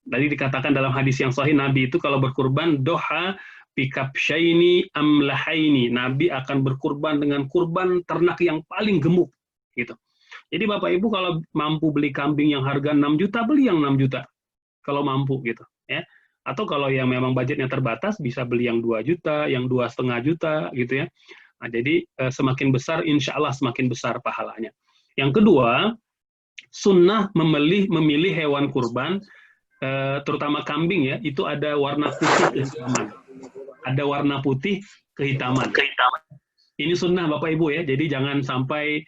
Tadi dikatakan dalam hadis yang sahih, Nabi itu kalau berkurban, doha pikabsyaini amlahaini. Nabi akan berkurban dengan kurban ternak yang paling gemuk. Gitu. Jadi Bapak Ibu kalau mampu beli kambing yang harga 6 juta, beli yang 6 juta. Kalau mampu gitu. Ya. Atau kalau yang memang budgetnya terbatas, bisa beli yang 2 juta, yang 2,5 juta gitu ya. Nah, jadi semakin besar, insya Allah semakin besar pahalanya. Yang kedua, sunnah memilih hewan kurban, terutama kambing ya, itu ada warna putih kehitaman. Ada warna putih kehitaman. Ini sunnah Bapak Ibu ya, jadi jangan sampai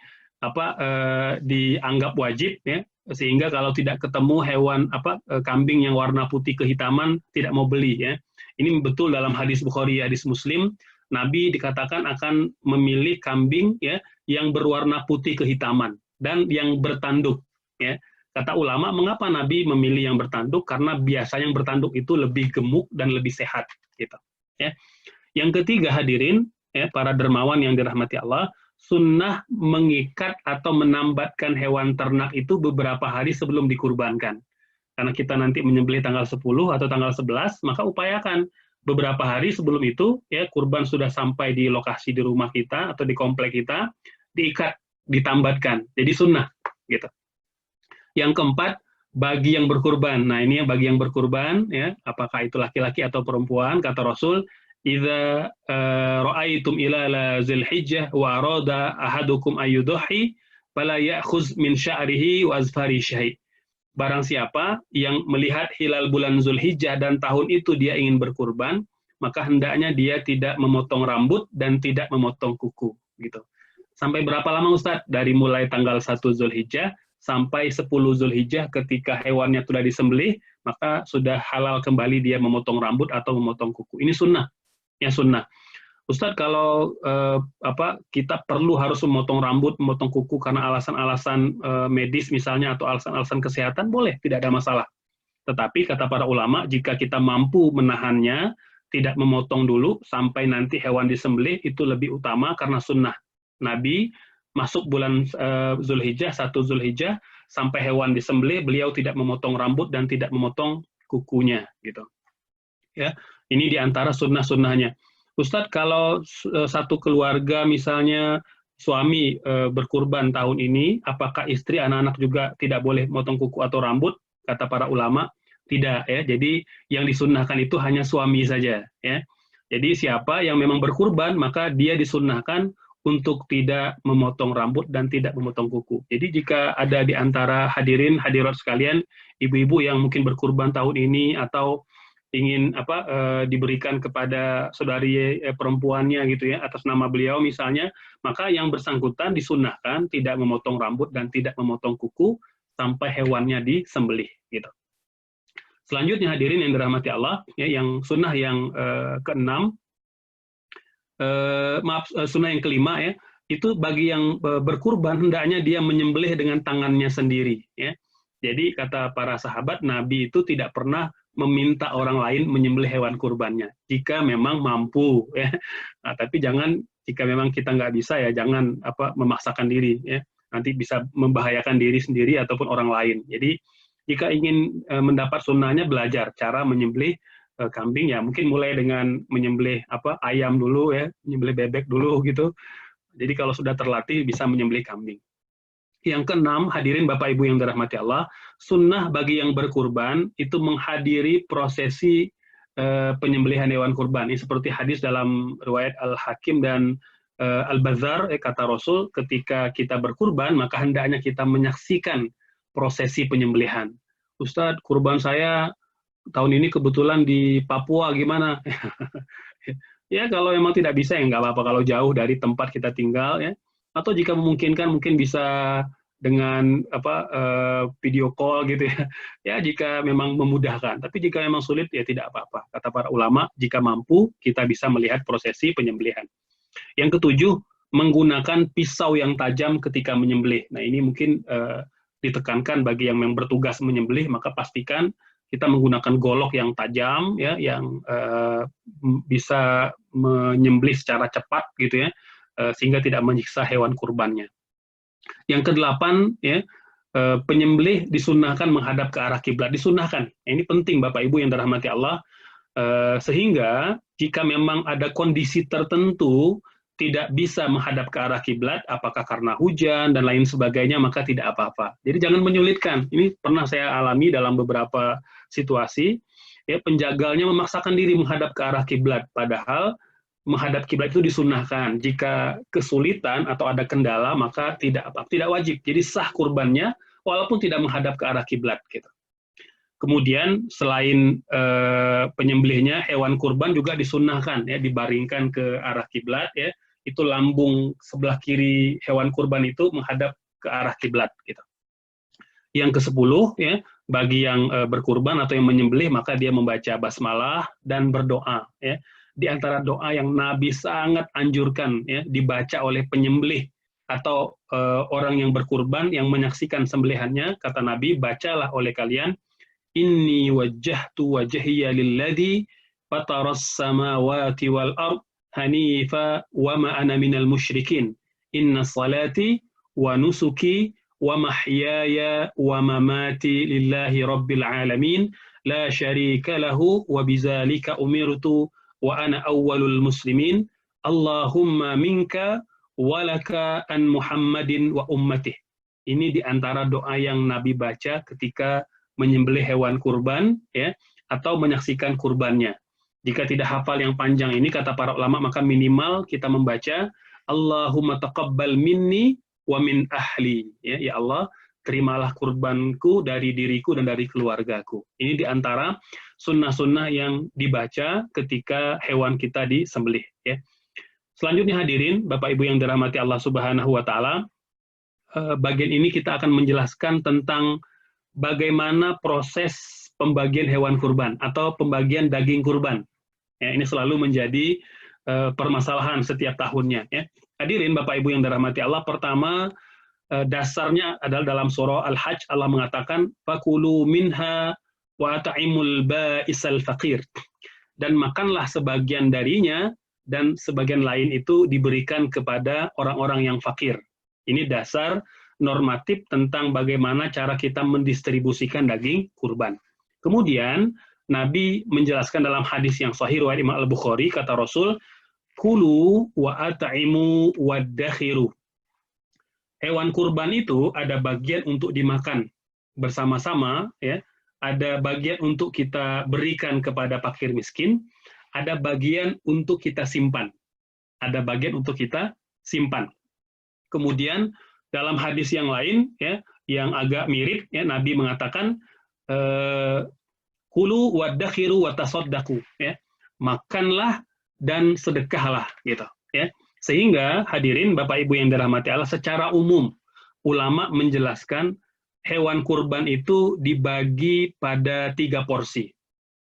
dianggap wajib ya, sehingga kalau tidak ketemu hewan kambing yang warna putih kehitaman tidak mau beli ya. Ini betul dalam hadis Bukhari, hadis Muslim. Nabi dikatakan akan memilih kambing ya yang berwarna putih kehitaman dan yang bertanduk ya. Kata ulama, mengapa Nabi memilih yang bertanduk? Karena biasanya yang bertanduk itu lebih gemuk dan lebih sehat gitu ya. Yang ketiga hadirin ya, para dermawan yang dirahmati Allah, sunnah mengikat atau menambatkan hewan ternak itu beberapa hari sebelum dikurbankan. Karena kita nanti menyembelih tanggal 10 atau tanggal 11, maka upayakan beberapa hari sebelum itu, ya kurban sudah sampai di lokasi di rumah kita atau di komplek kita, diikat, ditambatkan. Jadi sunnah, gitu. Yang keempat, bagi yang berkurban. Nah ini yang bagi yang berkurban, ya, apakah itu laki-laki atau perempuan, kata Rasul, idza ra'aitum ilala Dzulhijjah wa arada ahadukum ayyudhi fala ya'khuz min sya'rihi wa azfari syai'. Barang siapa yang melihat hilal bulan Zulhijjah dan tahun itu dia ingin berkurban, maka hendaknya dia tidak memotong rambut dan tidak memotong kuku. Gitu. Sampai berapa lama Ustadz? Dari mulai tanggal 1 Zulhijjah sampai 10 Zulhijjah ketika hewannya sudah disembelih, maka sudah halal kembali dia memotong rambut atau memotong kuku. Ini sunnah. Ya sunnah. Ustadz, kalau kita perlu harus memotong rambut, memotong kuku karena alasan-alasan medis misalnya atau alasan-alasan kesehatan, boleh, tidak ada masalah. Tetapi kata para ulama, jika kita mampu menahannya, tidak memotong dulu sampai nanti hewan disembelih, itu lebih utama karena sunnah. Nabi masuk bulan Zulhijjah, 1 Zulhijjah, sampai hewan disembelih, beliau tidak memotong rambut dan tidak memotong kukunya. Gitu. Ya, ini diantara sunnah-sunnahnya. Ustadz, kalau satu keluarga misalnya suami berkurban tahun ini, apakah istri, anak-anak juga tidak boleh motong kuku atau rambut? Kata para ulama, tidak ya. Jadi yang disunnahkan itu hanya suami saja ya. Jadi siapa yang memang berkurban, maka dia disunnahkan untuk tidak memotong rambut dan tidak memotong kuku. Jadi jika ada di antara hadirin hadirat sekalian, ibu-ibu yang mungkin berkurban tahun ini atau ingin diberikan kepada saudari perempuannya gitu ya atas nama beliau misalnya, maka yang bersangkutan disunnahkan tidak memotong rambut dan tidak memotong kuku sampai hewannya disembelih gitu. Selanjutnya hadirin yang dirahmati Allah, ya, yang sunnah yang keenam, sunnah yang kelima ya, itu bagi yang berkurban hendaknya dia menyembelih dengan tangannya sendiri ya. Jadi kata para sahabat, Nabi itu tidak pernah meminta orang lain menyembelih hewan kurbannya jika memang mampu ya. Nah, tapi jangan jika memang kita nggak bisa ya jangan memaksakan diri ya, nanti bisa membahayakan diri sendiri ataupun orang lain. Jadi jika ingin mendapat sunnahnya, belajar cara menyembelih kambing ya, mungkin mulai dengan menyembelih ayam dulu ya, menyembelih bebek dulu gitu. Jadi kalau sudah terlatih bisa menyembelih kambing. Yang keenam, hadirin Bapak Ibu yang dirahmati Allah, sunnah bagi yang berkurban itu menghadiri prosesi penyembelihan hewan kurban. Ini seperti hadis dalam riwayat Al-Hakim dan Al-Bazzar, kata Rasul, ketika kita berkurban, maka hendaknya kita menyaksikan prosesi penyembelihan. Ustadz, kurban saya tahun ini kebetulan di Papua, gimana? Ya, kalau memang tidak bisa, ya nggak apa-apa. Kalau jauh dari tempat kita tinggal, ya, atau jika memungkinkan mungkin bisa dengan video call gitu ya. Ya jika memang memudahkan. Tapi jika memang sulit ya tidak apa-apa. Kata para ulama, jika mampu kita bisa melihat prosesi penyembelihan. Yang ketujuh, menggunakan pisau yang tajam ketika menyembelih. Nah ini mungkin ditekankan bagi yang memang bertugas menyembelih, maka pastikan kita menggunakan golok yang tajam, ya, yang bisa menyembelih secara cepat gitu ya, sehingga tidak menyiksa hewan kurbannya. Yang kedelapan, ya, penyembelih disunnahkan menghadap ke arah kiblat. Disunnahkan. Ini penting Bapak Ibu yang dirahmati Allah, sehingga jika memang ada kondisi tertentu tidak bisa menghadap ke arah kiblat, apakah karena hujan dan lain sebagainya, maka tidak apa-apa. Jadi jangan menyulitkan. Ini pernah saya alami dalam beberapa situasi, ya, penjagalnya memaksakan diri menghadap ke arah kiblat, padahal menghadap kiblat itu disunnahkan. Jika kesulitan atau ada kendala, maka tidak wajib. Jadi sah kurbannya, walaupun tidak menghadap ke arah kiblat. Gitu. Kemudian selain penyembelihnya, hewan kurban juga disunnahkan, ya, dibaringkan ke arah kiblat, ya. Itu lambung sebelah kiri hewan kurban itu menghadap ke arah kiblat. Gitu. Yang ke-10, ya, bagi yang berkurban atau yang menyembelih, maka dia membaca basmalah dan berdoa. Ya. Di antara doa yang Nabi sangat anjurkan, ya, dibaca oleh penyembelih atau orang yang berkurban yang menyaksikan sembelihannya, kata Nabi, bacalah oleh kalian, inni wajjahtu wajhiya lilladzi fataras samawati wal ard hanifa wa ma ana minal musyrikin inna salati wa nusuki wa mahyaya wa mamati lillahi rabbil alamin la syarika lahu wa bidzalika umirtu wa ana awwalul muslimin Allahumma minka walaka an Muhammadin wa ummatih. Ini diantara doa yang Nabi baca ketika menyembelih hewan kurban, ya, atau menyaksikan kurbannya. Jika tidak hafal yang panjang ini, kata para ulama, maka minimal kita membaca Allahumma taqabbal minni wa min ahli. Ya Allah, terimalah kurbanku dari diriku dan dari keluargaku. Ini diantara sunnah-sunnah yang dibaca ketika hewan kita disembelih. Ya. Selanjutnya hadirin, Bapak Ibu yang dirahmati Allah Subhanahu wa Ta'ala, bagian ini kita akan menjelaskan tentang bagaimana proses pembagian hewan kurban atau pembagian daging kurban. Ya, ini selalu menjadi permasalahan setiap tahunnya. Ya. Hadirin Bapak Ibu yang dirahmati Allah, pertama dasarnya adalah dalam surah Al-Hajj, Allah mengatakan fakulu minha wa ta'imul ba'isal faqir, dan makanlah sebagian darinya dan sebagian lain itu diberikan kepada orang-orang yang fakir. Ini dasar normatif tentang bagaimana cara kita mendistribusikan daging kurban. Kemudian Nabi menjelaskan dalam hadis yang sahih riwayat Imam Al-Bukhari, kata Rasul, kulu wa at'imu waddakhiru. Hewan kurban itu ada bagian untuk dimakan bersama-sama, ya. Ada bagian untuk kita berikan kepada fakir miskin, ada bagian untuk kita simpan. Ada bagian untuk kita simpan. Kemudian dalam hadis yang lain, ya, yang agak mirip, ya, Nabi mengatakan kulu waddakhiru watasaddaqu, ya. Makanlah dan sedekahlah, gitu, ya. Sehingga hadirin Bapak Ibu yang dirahmati Allah, secara umum ulama menjelaskan hewan kurban itu dibagi pada 3 porsi.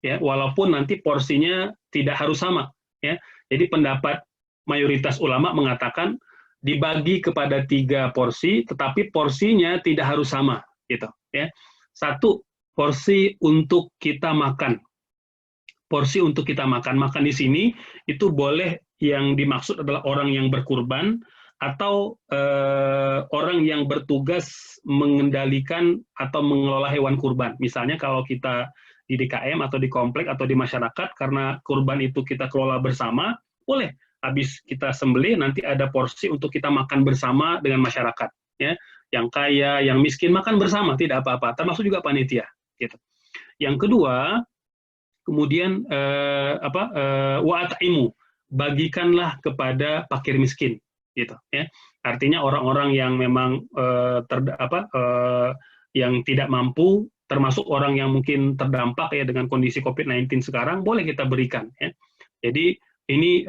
Ya, walaupun nanti porsinya tidak harus sama, ya. Jadi pendapat mayoritas ulama mengatakan dibagi kepada 3 porsi, tetapi porsinya tidak harus sama, gitu, ya. 1 porsi untuk kita makan. Porsi untuk kita makan. Makan di sini itu boleh, yang dimaksud adalah orang yang berkurban atau orang yang bertugas mengendalikan atau mengelola hewan kurban. Misalnya kalau kita di DKM atau di komplek atau di masyarakat, karena kurban itu kita kelola bersama, boleh habis kita sembelih nanti ada porsi untuk kita makan bersama dengan masyarakat, ya. Yang kaya, yang miskin makan bersama, tidak apa-apa, termasuk juga panitia, gitu. Yang kedua, kemudian wa'at'imu, bagikanlah kepada fakir miskin, gitu, ya. Artinya orang-orang yang memang yang tidak mampu, termasuk orang yang mungkin terdampak, ya, dengan kondisi COVID-19 sekarang, boleh kita berikan, ya. Jadi ini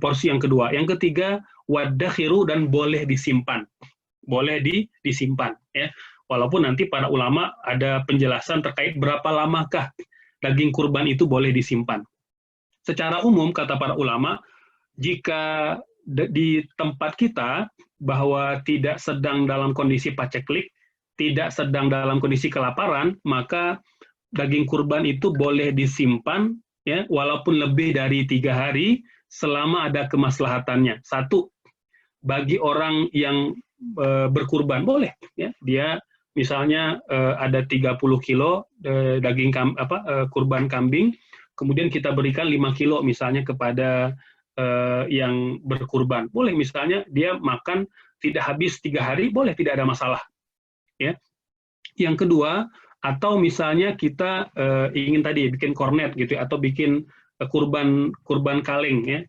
porsi yang kedua. Yang ketiga, wadakhiru, dan boleh disimpan. Boleh disimpan, ya. Walaupun nanti para ulama ada penjelasan terkait berapa lamakah daging kurban itu boleh disimpan. Secara umum, kata para ulama, jika di tempat kita bahwa tidak sedang dalam kondisi paceklik, tidak sedang dalam kondisi kelaparan, maka daging kurban itu boleh disimpan, ya, walaupun lebih dari 3 hari selama ada kemaslahatannya. Satu, bagi orang yang berkurban boleh, ya, dia misalnya ada 30 kilo daging kurban kambing, kemudian kita berikan 5 kilo misalnya kepada yang berkurban, boleh misalnya dia makan tidak habis 3 hari, boleh, tidak ada masalah, ya. Yang kedua, atau misalnya kita ingin tadi bikin kornet gitu ya, atau bikin kurban kaleng, ya,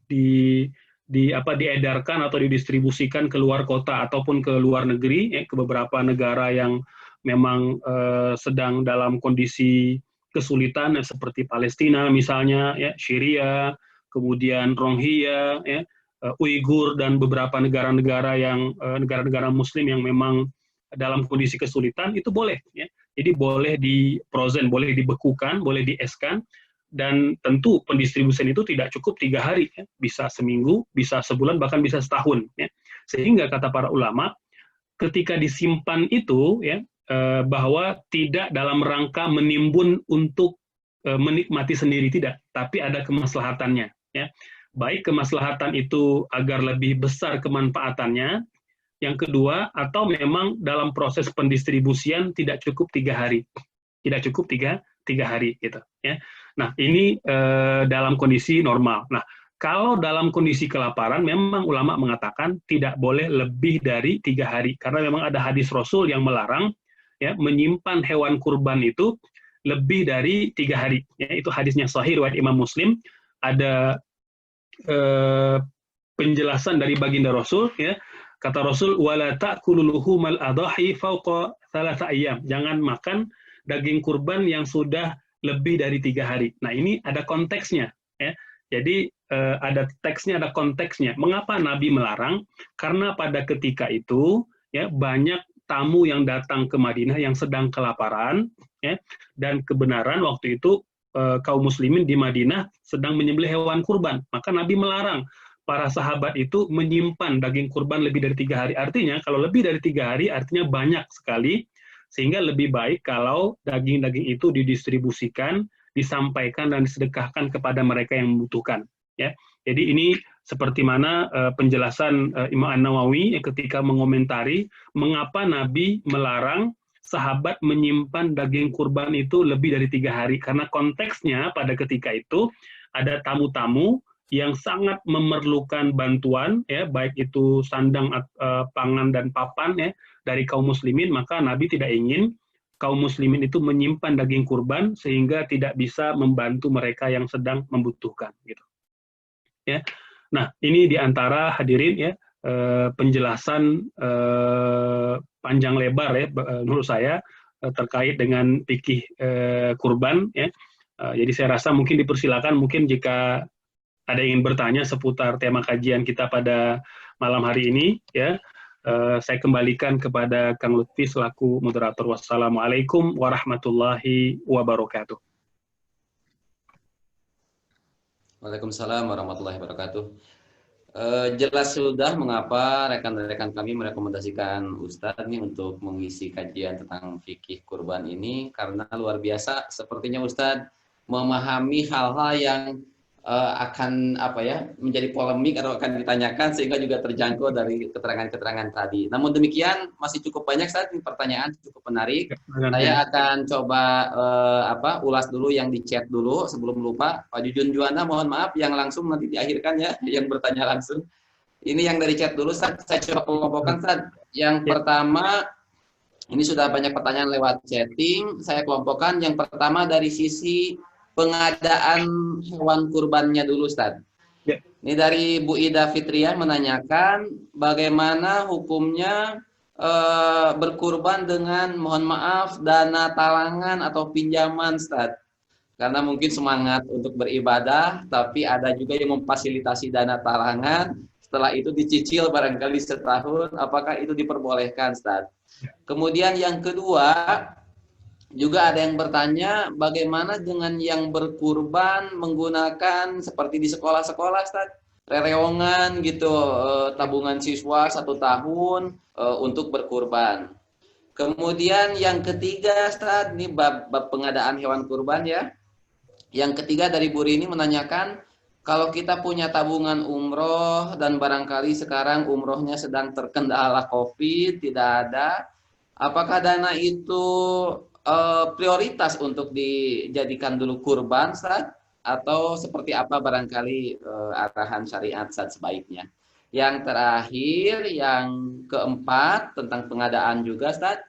diedarkan atau didistribusikan ke luar kota ataupun ke luar negeri, ya, ke beberapa negara yang memang sedang dalam kondisi kesulitan, ya, seperti Palestina misalnya, ya, Syria, kemudian Rohingya, ya, Uighur, dan beberapa negara-negara yang negara-negara Muslim yang memang dalam kondisi kesulitan, itu boleh, ya. Jadi boleh di frozen, boleh dibekukan, boleh dieskan, dan tentu pendistribusian itu tidak cukup 3 hari, ya. Bisa seminggu, bisa sebulan, bahkan bisa setahun, ya. Sehingga kata para ulama, ketika disimpan itu, ya, bahwa tidak dalam rangka menimbun untuk menikmati sendiri, tidak, tapi ada kemaslahatannya, ya. Baik kemaslahatan itu agar lebih besar kemanfaatannya. Yang kedua, atau memang dalam proses pendistribusian tidak cukup 3 hari, tidak cukup tiga hari, gitu, ya. Nah, ini dalam kondisi normal. Nah, kalau dalam kondisi kelaparan, memang ulama mengatakan tidak boleh lebih dari 3 hari, karena memang ada hadis Rasul yang melarang, ya, menyimpan hewan kurban itu lebih dari 3 hari. Ya, itu hadisnya sahih riwayat Imam Muslim. Ada penjelasan dari baginda Rasul, ya. Kata Rasul, wala ta'kulu luhumal adhahi fawqa 3 ayyam. Jangan makan daging kurban yang sudah lebih dari 3 hari. Nah, ini ada konteksnya, ya. Jadi ada teksnya, ada konteksnya. Mengapa Nabi melarang? Karena pada ketika itu, ya, banyak tamu yang datang ke Madinah yang sedang kelaparan, ya, dan kebenaran waktu itu kaum muslimin di Madinah sedang menyembelih hewan kurban. Maka Nabi melarang para sahabat itu menyimpan daging kurban lebih dari 3 hari. Artinya, kalau lebih dari 3 hari, artinya banyak sekali, sehingga lebih baik kalau daging-daging itu didistribusikan, disampaikan, dan disedekahkan kepada mereka yang membutuhkan, ya. Jadi ini seperti mana penjelasan Imam An-Nawawi ketika mengomentari mengapa Nabi melarang sahabat menyimpan daging kurban itu lebih dari 3 hari. Karena konteksnya pada ketika itu ada tamu-tamu yang sangat memerlukan bantuan, ya, baik itu sandang, pangan, dan papan, ya, dari kaum muslimin. Maka Nabi tidak ingin kaum muslimin itu menyimpan daging kurban sehingga tidak bisa membantu mereka yang sedang membutuhkan, gitu, ya. Nah, ini diantara hadirin, ya, penjelasan panjang lebar, ya, menurut saya terkait dengan fikih kurban, ya. Jadi saya rasa mungkin dipersilakan, mungkin jika ada yang ingin bertanya seputar tema kajian kita pada malam hari ini, ya, saya kembalikan kepada Kang Lutfi selaku moderator. Wassalamualaikum warahmatullahi wabarakatuh. Waalaikumsalam warahmatullahi wabarakatuh. Jelas sudah mengapa rekan-rekan kami merekomendasikan Ustadz nih untuk mengisi kajian tentang fikih kurban ini, karena luar biasa sepertinya Ustadz memahami hal-hal yang akan menjadi polemik atau akan ditanyakan, sehingga juga terjangkau dari keterangan-keterangan tadi. Namun demikian masih cukup banyak saat ini pertanyaan cukup menarik. Saya akan coba ulas dulu yang di chat dulu sebelum lupa. Pak Jujun Juwana, mohon maaf yang langsung nanti diakhirkan, ya, yang bertanya langsung. Ini yang dari chat dulu, Ustaz. Saya coba kelompokkan, Ustaz. Yang pertama, ini sudah banyak pertanyaan lewat chatting. Saya kelompokkan. Yang pertama dari sisi pengadaan hewan kurbannya dulu, Ustaz. Ya. Ini dari Bu Ida Fitriah menanyakan bagaimana hukumnya berkurban dengan, mohon maaf, dana talangan atau pinjaman, Ustaz. Karena mungkin semangat untuk beribadah, tapi ada juga yang memfasilitasi dana talangan, setelah itu dicicil barangkali setahun, apakah itu diperbolehkan, Ustaz? Kemudian yang kedua, juga ada yang bertanya bagaimana dengan yang berkurban menggunakan seperti di sekolah-sekolah, Ustaz, rereongan gitu, tabungan siswa 1 tahun untuk berkurban. Kemudian yang ketiga, Ustaz, ini bab pengadaan hewan kurban ya. Yang ketiga dari Bu Rini menanyakan, kalau kita punya tabungan umroh dan barangkali sekarang umrohnya sedang terkendala COVID, tidak ada, apakah dana itu prioritas untuk dijadikan dulu kurban, Ustaz? Atau seperti apa barangkali arahan syariat, Ustaz, sebaiknya? Yang terakhir, yang keempat, tentang pengadaan juga, Ustaz.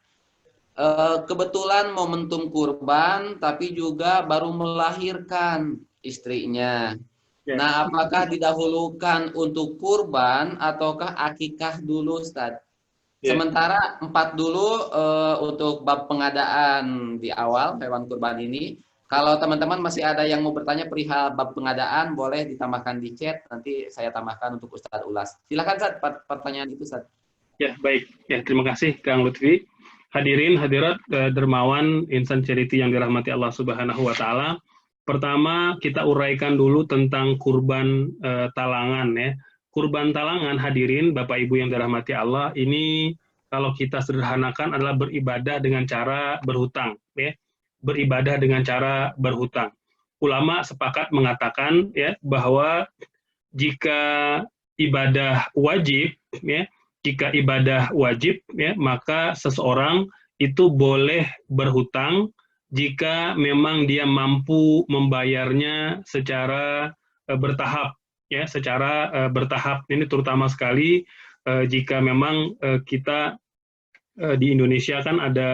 Kebetulan momentum kurban, tapi juga baru melahirkan istrinya. Ya. Nah, apakah didahulukan untuk kurban ataukah akikah dulu, Ustaz? Ya. Sementara 4 dulu untuk bab pengadaan di awal hewan kurban ini. Kalau teman-teman masih ada yang mau bertanya perihal bab pengadaan, boleh ditambahkan di chat. Nanti saya tambahkan untuk Ustaz ulas. Silakan, Ustaz, pertanyaan itu, Ustaz. Ya, baik. Ya, terima kasih Kang Lutfi. Hadirin, hadirat, dermawan insan charity yang dirahmati Allah Subhanahu wa taala. Pertama, kita uraikan dulu tentang kurban talangan ya. Kurban talangan, hadirin Bapak Ibu yang dirahmati Allah, ini kalau kita sederhanakan adalah beribadah dengan cara berhutang ya. Beribadah dengan cara berhutang. Ulama sepakat mengatakan ya bahwa jika ibadah wajib ya, jika ibadah wajib ya, maka seseorang itu boleh berhutang jika memang dia mampu membayarnya secara bertahap ya, secara bertahap. Ini terutama sekali jika memang kita di Indonesia kan ada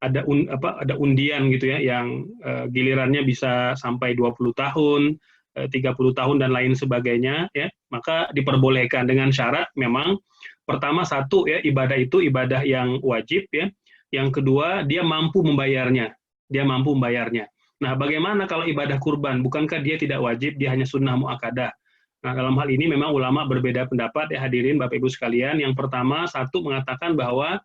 ada undian gitu ya yang gilirannya bisa sampai 20 tahun, 30 tahun dan lain sebagainya ya, maka diperbolehkan dengan syarat memang pertama satu ya, ibadah itu ibadah yang wajib ya. Yang kedua, dia mampu membayarnya. Dia mampu membayarnya. Nah, bagaimana kalau ibadah kurban? Bukankah dia tidak wajib, dia hanya sunnah muakkadah? Nah, dalam hal ini memang ulama berbeda pendapat ya, hadirin Bapak Ibu sekalian. Yang pertama, satu mengatakan bahwa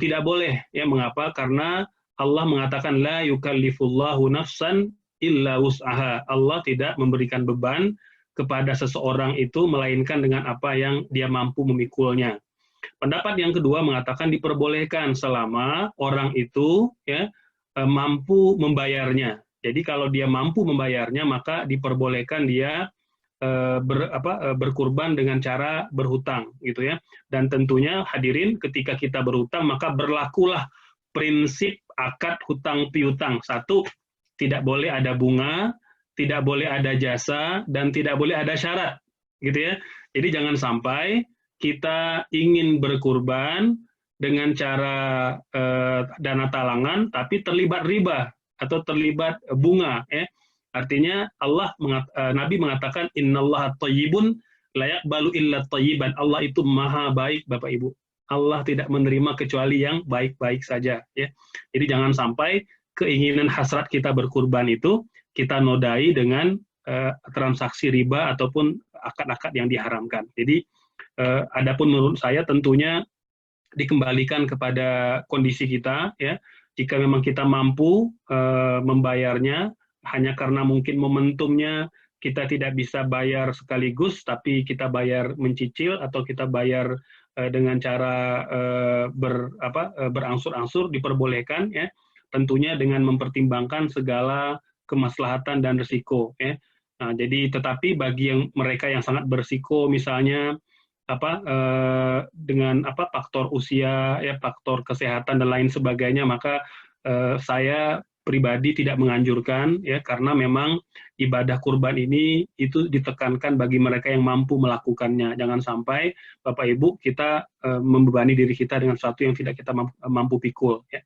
tidak boleh ya, mengapa? Karena Allah mengatakan la yukallifullahu nafsan illa wus'aha. Allah tidak memberikan beban kepada seseorang itu melainkan dengan apa yang dia mampu memikulnya. Pendapat yang kedua mengatakan diperbolehkan selama orang itu ya mampu membayarnya. Jadi kalau dia mampu membayarnya maka diperbolehkan dia berkurban dengan cara berhutang gitu ya. Dan tentunya hadirin ketika kita berhutang maka berlakulah prinsip akad hutang piutang. Satu, tidak boleh ada bunga, tidak boleh ada jasa, dan tidak boleh ada syarat gitu ya. Jadi jangan sampai kita ingin berkurban dengan cara dana talangan tapi terlibat riba atau terlibat bunga ya. Artinya Nabi mengatakan innallaha thayyibun la yaqbalu illa thayyiban. Allah itu maha baik Bapak Ibu. Allah tidak menerima kecuali yang baik-baik saja ya. Jadi jangan sampai keinginan hasrat kita berkurban itu kita nodai dengan transaksi riba ataupun akad-akad yang diharamkan. Jadi adapun menurut saya tentunya dikembalikan kepada kondisi kita ya. Jika memang kita mampu membayarnya, hanya karena mungkin momentumnya kita tidak bisa bayar sekaligus, tapi kita bayar mencicil atau kita bayar dengan cara berangsur-angsur diperbolehkan ya, tentunya dengan mempertimbangkan segala kemaslahatan dan risiko ya. Nah, jadi tetapi bagi mereka yang sangat berisiko misalnya dengan faktor usia ya, faktor kesehatan dan lain sebagainya, maka saya pribadi tidak menganjurkan ya, karena memang ibadah kurban ini itu ditekankan bagi mereka yang mampu melakukannya. Jangan sampai Bapak Ibu kita membebani diri kita dengan sesuatu yang tidak kita mampu pikul ya.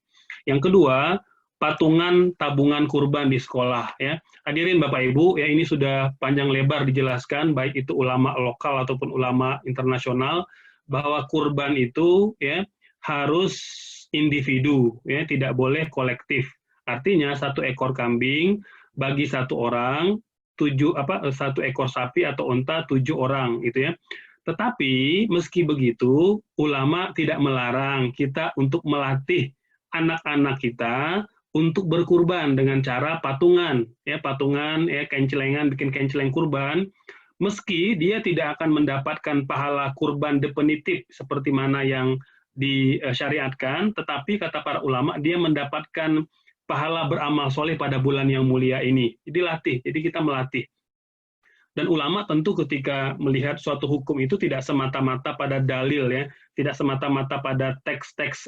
Yang kedua, patungan tabungan kurban di sekolah ya. Hadirin Bapak Ibu ya, ini sudah panjang lebar dijelaskan baik itu ulama lokal ataupun ulama internasional bahwa kurban itu ya harus individu ya, tidak boleh kolektif. Artinya satu ekor kambing bagi satu orang 1 ekor sapi atau unta 7 orang gitu ya. Tetapi meski begitu, ulama tidak melarang kita untuk melatih anak-anak kita untuk berkurban dengan cara patungan, ya kencelengan, bikin kenceleng kurban, meski dia tidak akan mendapatkan pahala kurban definitif seperti mana yang disyariatkan, tetapi kata para ulama dia mendapatkan pahala beramal soleh pada bulan yang mulia ini. Jadi kita melatih. Dan ulama tentu ketika melihat suatu hukum itu tidak semata-mata pada dalil ya, tidak semata-mata pada teks-teks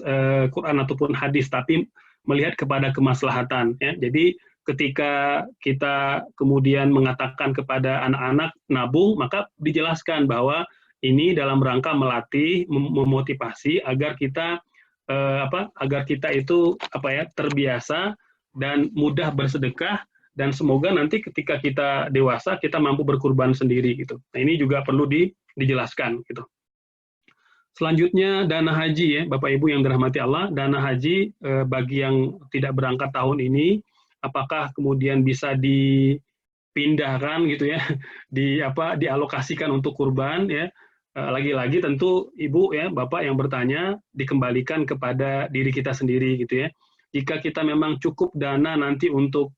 Quran ataupun hadis, tapi melihat kepada kemaslahatan ya. Jadi ketika kita kemudian mengatakan kepada anak-anak nabung, maka dijelaskan bahwa ini dalam rangka melatih, memotivasi agar kita itu terbiasa dan mudah bersedekah, dan semoga nanti ketika kita dewasa kita mampu berkurban sendiri gitu. Nah, ini juga perlu dijelaskan gitu. Selanjutnya dana haji ya, Bapak Ibu yang dirahmati Allah, dana haji bagi yang tidak berangkat tahun ini, apakah kemudian bisa dipindahkan gitu ya, dialokasikan untuk kurban ya. Lagi-lagi tentu Ibu ya, Bapak yang bertanya dikembalikan kepada diri kita sendiri gitu ya. Jika kita memang cukup dana nanti untuk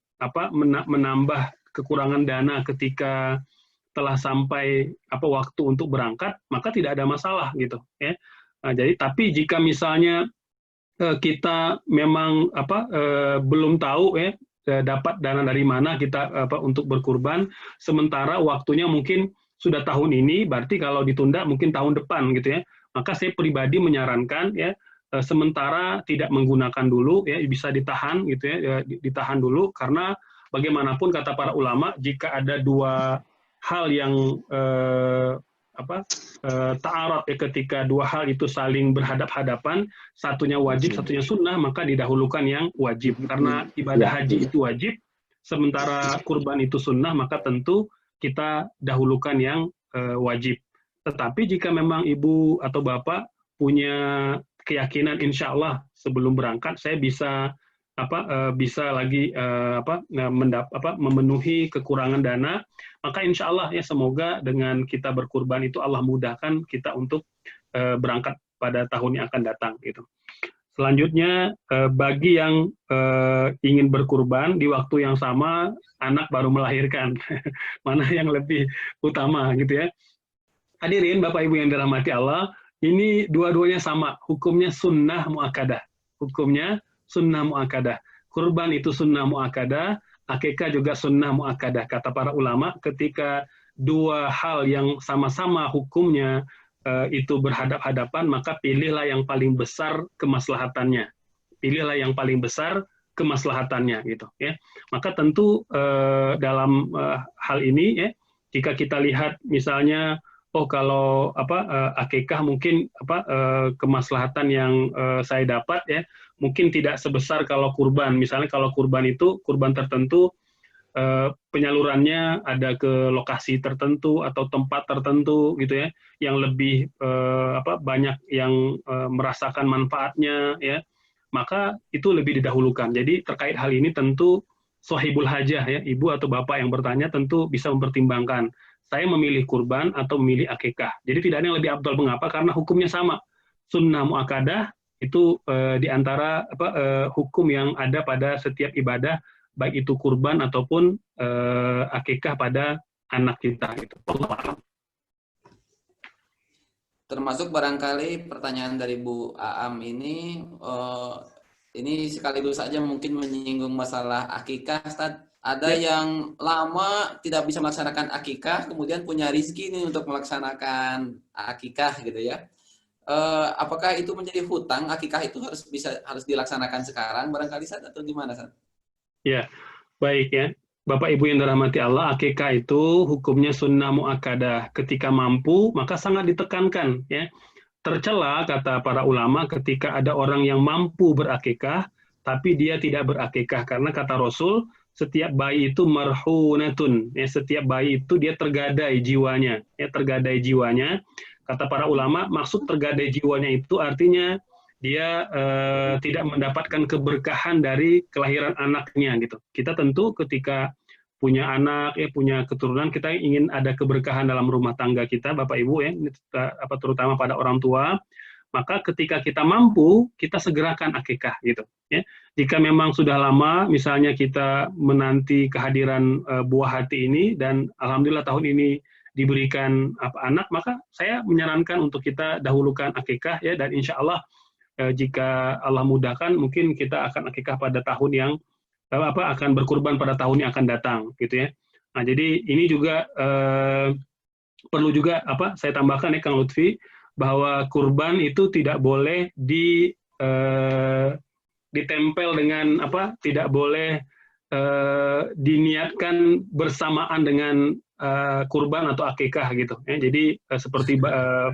menambah kekurangan dana ketika telah sampai waktu untuk berangkat, maka tidak ada masalah gitu ya. Jadi tapi jika misalnya kita memang belum tahu ya dapat dana dari mana kita untuk berkurban, sementara waktunya mungkin sudah tahun ini, berarti kalau ditunda mungkin tahun depan gitu ya. Maka saya pribadi menyarankan ya, sementara tidak menggunakan dulu ya, bisa ditahan gitu ya, ditahan dulu, karena bagaimanapun kata para ulama, jika ada 2 hal yang ta'arud ya, ketika 2 hal itu saling berhadap-hadapan, satunya wajib, satunya sunnah, maka didahulukan yang wajib, karena ibadah haji itu wajib, sementara kurban itu sunnah, maka tentu kita dahulukan yang wajib. Tetapi jika memang Ibu atau Bapak punya keyakinan insya Allah sebelum berangkat saya bisa lagi memenuhi kekurangan dana, maka insya Allah ya, semoga dengan kita berkurban itu Allah mudahkan kita untuk berangkat pada tahun yang akan datang gitu. Selanjutnya bagi yang ingin berkurban di waktu yang sama anak baru melahirkan, mana yang lebih utama gitu ya. Hadirin Bapak Ibu yang dirahmati Allah, ini dua-duanya sama, hukumnya sunnah muakkadah. Hukumnya sunnah muakkadah. Kurban itu sunnah muakkadah, akikah juga sunnah muakkadah. Kata para ulama, ketika 2 hal yang sama-sama hukumnya itu berhadap-hadapan, maka pilihlah yang paling besar kemaslahatannya. Pilihlah yang paling besar kemaslahatannya gitu ya. Maka tentu dalam hal ini ya, jika kita lihat misalnya kalau akikah mungkin kemaslahatan yang saya dapat ya mungkin tidak sebesar kalau kurban. Misalnya kalau kurban itu kurban tertentu penyalurannya ada ke lokasi tertentu atau tempat tertentu gitu ya, yang lebih banyak yang merasakan manfaatnya ya, maka itu lebih didahulukan. Jadi terkait hal ini tentu sohibul hajah ya, ibu atau bapak yang bertanya tentu bisa mempertimbangkan, saya memilih kurban atau memilih akikah. Jadi tidak ada yang lebih afdal. Mengapa? Karena hukumnya sama. Sunnah muakkadah itu di antara hukum yang ada pada setiap ibadah, baik itu kurban ataupun akikah pada anak kita. Gitu. Termasuk barangkali pertanyaan dari Bu Aam ini sekaligus saja mungkin menyinggung masalah akikah, Ustaz. Ada yang lama tidak bisa melaksanakan akikah, kemudian punya rezeki nih untuk melaksanakan akikah gitu ya. Apakah itu menjadi hutang? Akikah itu harus dilaksanakan sekarang barangkali Ustaz, atau gimana Ustaz? Ya, baik ya. Bapak Ibu yang dirahmati Allah, akikah itu hukumnya sunnah muakkadah. Ketika mampu, maka sangat ditekankan ya. Tercela kata para ulama ketika ada orang yang mampu berakikah tapi dia tidak berakikah, karena kata Rasul, setiap bayi itu marhunatun, ya, setiap bayi itu dia tergadai jiwanya, ya, tergadai jiwanya. Kata para ulama, maksud tergadai jiwanya itu artinya dia tidak mendapatkan keberkahan dari kelahiran anaknya gitu. Kita tentu ketika punya anak, ya punya keturunan, kita ingin ada keberkahan dalam rumah tangga kita, Bapak Ibu ya, terutama pada orang tua. Maka ketika kita mampu, kita segerakan akikah gitu. Ya. Jika memang sudah lama, misalnya kita menanti kehadiran buah hati ini dan alhamdulillah tahun ini diberikan anak, maka saya menyarankan untuk kita dahulukan akikah ya, dan insya Allah jika Allah mudahkan, mungkin kita akan akikah pada tahun yang akan berkurban pada tahun yang akan datang gitu ya. Nah, jadi ini juga perlu juga saya tambahkan ya Kang Lutfi, bahwa kurban itu tidak boleh ditempel dengan tidak boleh diniatkan bersamaan dengan kurban atau akikah gitu ya. Jadi seperti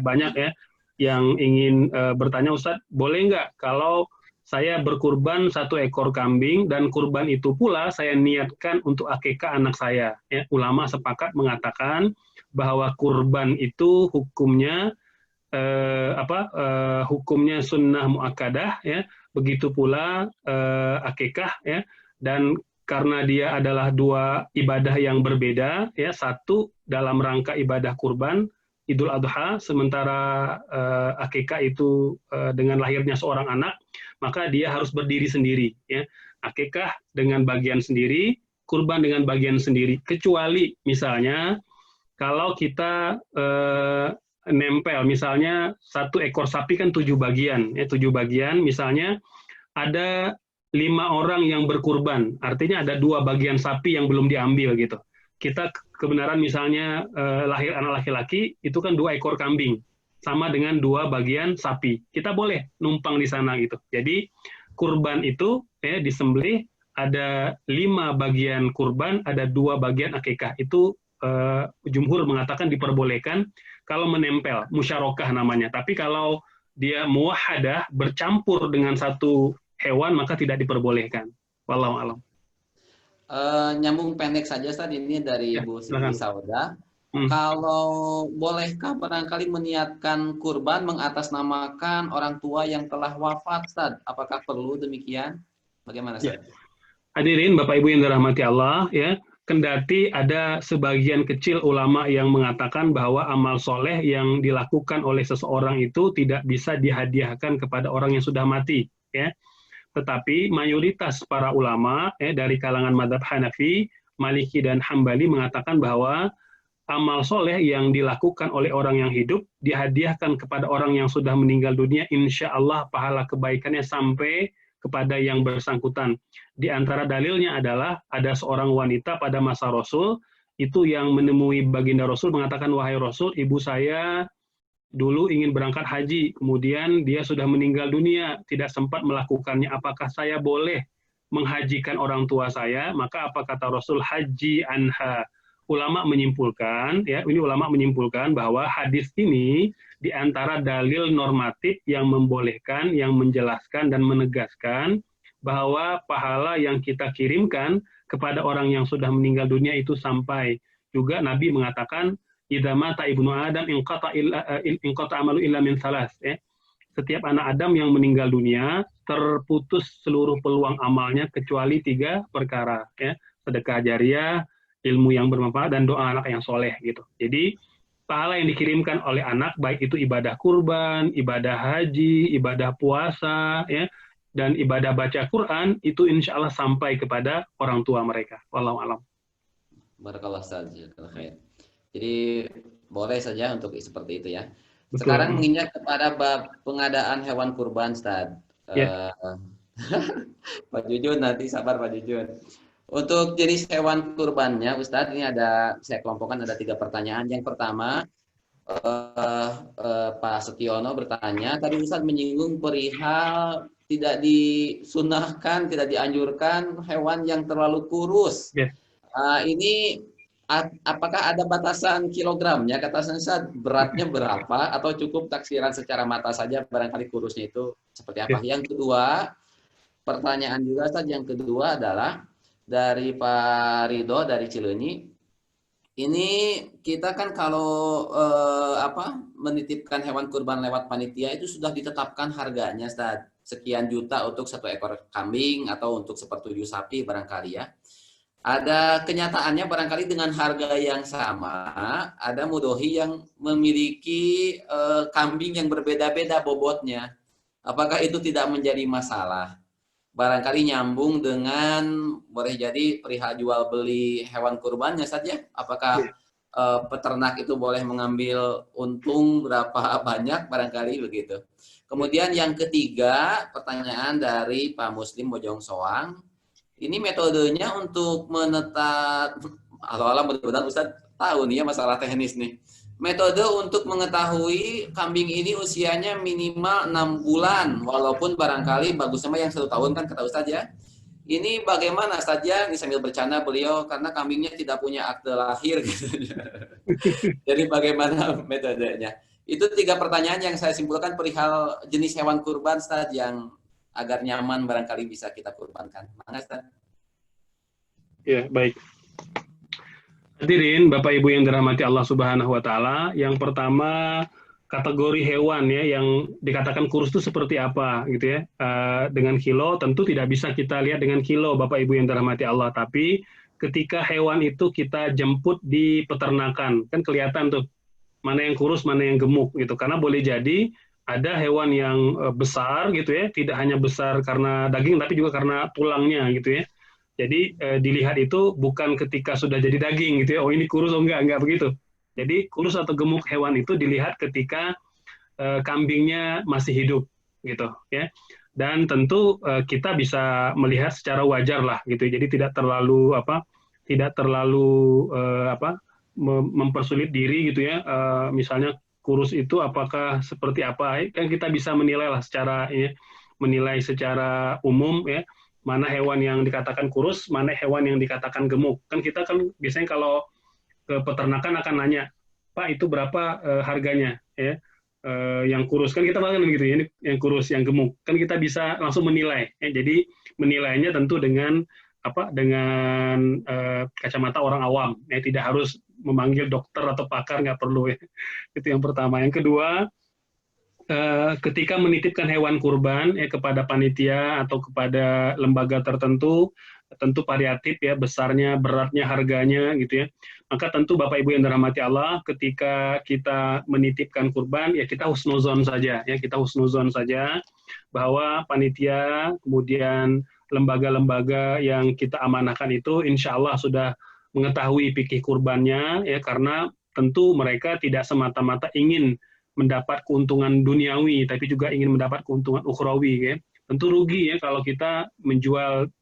banyak ya yang ingin bertanya, Ustadz, boleh nggak kalau saya berkurban 1 ekor kambing dan kurban itu pula saya niatkan untuk akikah anak saya. Ya, ulama sepakat mengatakan bahwa kurban itu hukumnya hukumnya sunnah muakkadah ya. Begitu pula akikah ya. Dan karena dia adalah 2 ibadah yang berbeda ya, satu dalam rangka ibadah kurban Idul Adha, sementara akikah itu dengan lahirnya seorang anak, maka dia harus berdiri sendiri ya. Akikah dengan bagian sendiri, kurban dengan bagian sendiri, kecuali misalnya kalau kita nempel, misalnya 1 ekor sapi kan 7 bagian ya, 7 bagian, misalnya ada 5 orang yang berkurban, artinya ada 2 bagian sapi yang belum diambil gitu. Kita kebenaran misalnya lahir anak laki-laki, itu kan 2 ekor kambing, sama dengan 2 bagian sapi. Kita boleh numpang di sana gitu. Jadi kurban itu ya disembelih, ada 5 bagian kurban, ada 2 bagian akikah. Itu jumhur mengatakan diperbolehkan kalau menempel, musyarakah namanya. Tapi kalau dia muwahadah, bercampur dengan 1 hewan, maka tidak diperbolehkan. Wallahu a'lam. Nyambung pendek saja Ustaz, ini dari Ya, Bu Siti Sauda. Kalau bolehkah barangkali meniatkan kurban mengatasnamakan orang tua yang telah wafat, Ustaz? Apakah perlu demikian? Bagaimana, Ustaz? Ya. Hadirin Bapak Ibu yang dirahmati Allah ya, kendati ada sebagian kecil ulama yang mengatakan bahwa amal soleh yang dilakukan oleh seseorang itu tidak bisa dihadiahkan kepada orang yang sudah mati ya. Tetapi mayoritas para ulama dari kalangan mazhab Hanafi, Maliki dan Hambali mengatakan bahwa amal soleh yang dilakukan oleh orang yang hidup dihadiahkan kepada orang yang sudah meninggal dunia, insya Allah pahala kebaikannya sampai kepada yang bersangkutan. Di antara dalilnya adalah ada seorang wanita pada masa Rasul itu yang menemui baginda Rasul mengatakan, wahai Rasul, ibu saya dulu ingin berangkat haji, kemudian dia sudah meninggal dunia, tidak sempat melakukannya. Apakah saya boleh menghajikan orang tua saya? Maka apa kata Rasul? Haji anha. Ulama menyimpulkan, ya, ini ulama menyimpulkan bahwa hadis ini di antara dalil normatif yang membolehkan, yang menjelaskan dan menegaskan bahwa pahala yang kita kirimkan kepada orang yang sudah meninggal dunia itu sampai. Juga Nabi mengatakan, idza mata ibnu Adam inqata amalu illa min salas ya. Setiap anak Adam yang meninggal dunia terputus seluruh peluang amalnya kecuali 3 perkara ya. Sedekah jariah, ilmu yang bermanfaat, dan doa anak yang soleh gitu. Jadi pahala yang dikirimkan oleh anak, baik itu ibadah kurban, ibadah haji, ibadah puasa ya, dan ibadah baca Quran, itu insya Allah sampai kepada orang tua mereka. Wallahu a'lam. Barakallah Ustaz. Jadi boleh saja untuk seperti itu ya. Betul. Sekarang menginjak kepada bab pengadaan hewan kurban, Ustaz. Ya. Pak Jujun, nanti sabar Pak Jujun. Untuk jenis hewan kurbannya, Ustaz, ini saya kelompokkan ada 3 pertanyaan. Yang pertama, Pak Setiono bertanya, tadi Ustaz menyinggung perihal tidak disunahkan, tidak dianjurkan hewan yang terlalu kurus. Yeah. Ini apakah ada batasan kilogramnya? Kata Ustaz, beratnya berapa? Atau cukup taksiran secara mata saja, barangkali kurusnya itu seperti apa? Yeah. Yang kedua, pertanyaan juga Ustaz, yang kedua adalah dari Pak Ridho dari Cileunyi. Ini kita kan kalau menitipkan hewan kurban lewat panitia itu sudah ditetapkan harganya, Ustaz. Sekian juta untuk 1 ekor kambing atau untuk 1/7 sapi barangkali ya. Ada kenyataannya barangkali dengan harga yang sama, ada mudhohi yang memiliki kambing yang berbeda-beda bobotnya. Apakah itu tidak menjadi masalah? Barangkali nyambung dengan boleh jadi perihal jual beli hewan kurbannya saja. Apakah peternak itu boleh mengambil untung berapa banyak barangkali begitu. Kemudian yang ketiga, pertanyaan dari Pak Muslim Bojong Soang. Ini metodenya untuk menetap, Allah mudah-mudahan Ustaz tahu nih ya masalah teknis nih. Metode untuk mengetahui kambing ini usianya minimal 6 bulan, walaupun barangkali bagus sama yang 1 tahun kan kata Ustaz ya. Ini bagaimana saja, ini sambil bercanda beliau, karena kambingnya tidak punya akte lahir gitu. Jadi bagaimana metodenya? Itu 3 pertanyaan yang saya simpulkan perihal jenis hewan kurban Ustaz yang agar nyaman barangkali bisa kita kurbankan. Makasih. Ya, baik. Hadirin Bapak Ibu yang dirahmati Allah Subhanahu wa taala, yang pertama kategori hewan ya yang dikatakan kurus itu seperti apa gitu ya. Dengan kilo tentu tidak bisa kita lihat dengan kilo Bapak Ibu yang dirahmati Allah, tapi ketika hewan itu kita jemput di peternakan, kan kelihatan tuh mana yang kurus, mana yang gemuk gitu. Karena boleh jadi ada hewan yang besar gitu ya, tidak hanya besar karena daging tapi juga karena tulangnya gitu ya. Jadi dilihat itu bukan ketika sudah jadi daging gitu ya, oh ini kurus, oh enggak begitu. Jadi kurus atau gemuk hewan itu dilihat ketika kambingnya masih hidup gitu ya. Dan tentu kita bisa melihat secara wajar lah gitu. Jadi tidak terlalu mempersulit diri gitu ya. Misalnya kurus itu apakah seperti apa? Kan kita bisa menilai lah menilai secara umum ya. Mana hewan yang dikatakan kurus, mana hewan yang dikatakan gemuk. Kan kita kan biasanya kalau ke peternakan akan nanya, Pak itu berapa harganya ya? Yang kurus kan kita bahkan gitu ya, ini yang kurus, yang gemuk kan kita bisa langsung menilai ya. Jadi menilainya tentu dengan kacamata orang awam ya, tidak harus memanggil dokter atau pakar, nggak perlu ya. Itu yang pertama. Yang kedua, ketika menitipkan hewan kurban kepada panitia atau kepada lembaga tertentu, tentu variatif ya, besarnya, beratnya, harganya gitu ya. Maka tentu Bapak Ibu yang dirahmati Allah, ketika kita menitipkan kurban ya kita husnuzon saja ya, kita husnuzon saja bahwa panitia kemudian lembaga-lembaga yang kita amanahkan itu insya Allah sudah mengetahui fikih kurbannya ya, karena tentu mereka tidak semata-mata ingin mendapat keuntungan duniawi, tapi juga ingin mendapat keuntungan ukhrawi. Ya. Tentu rugi ya kalau kita menjual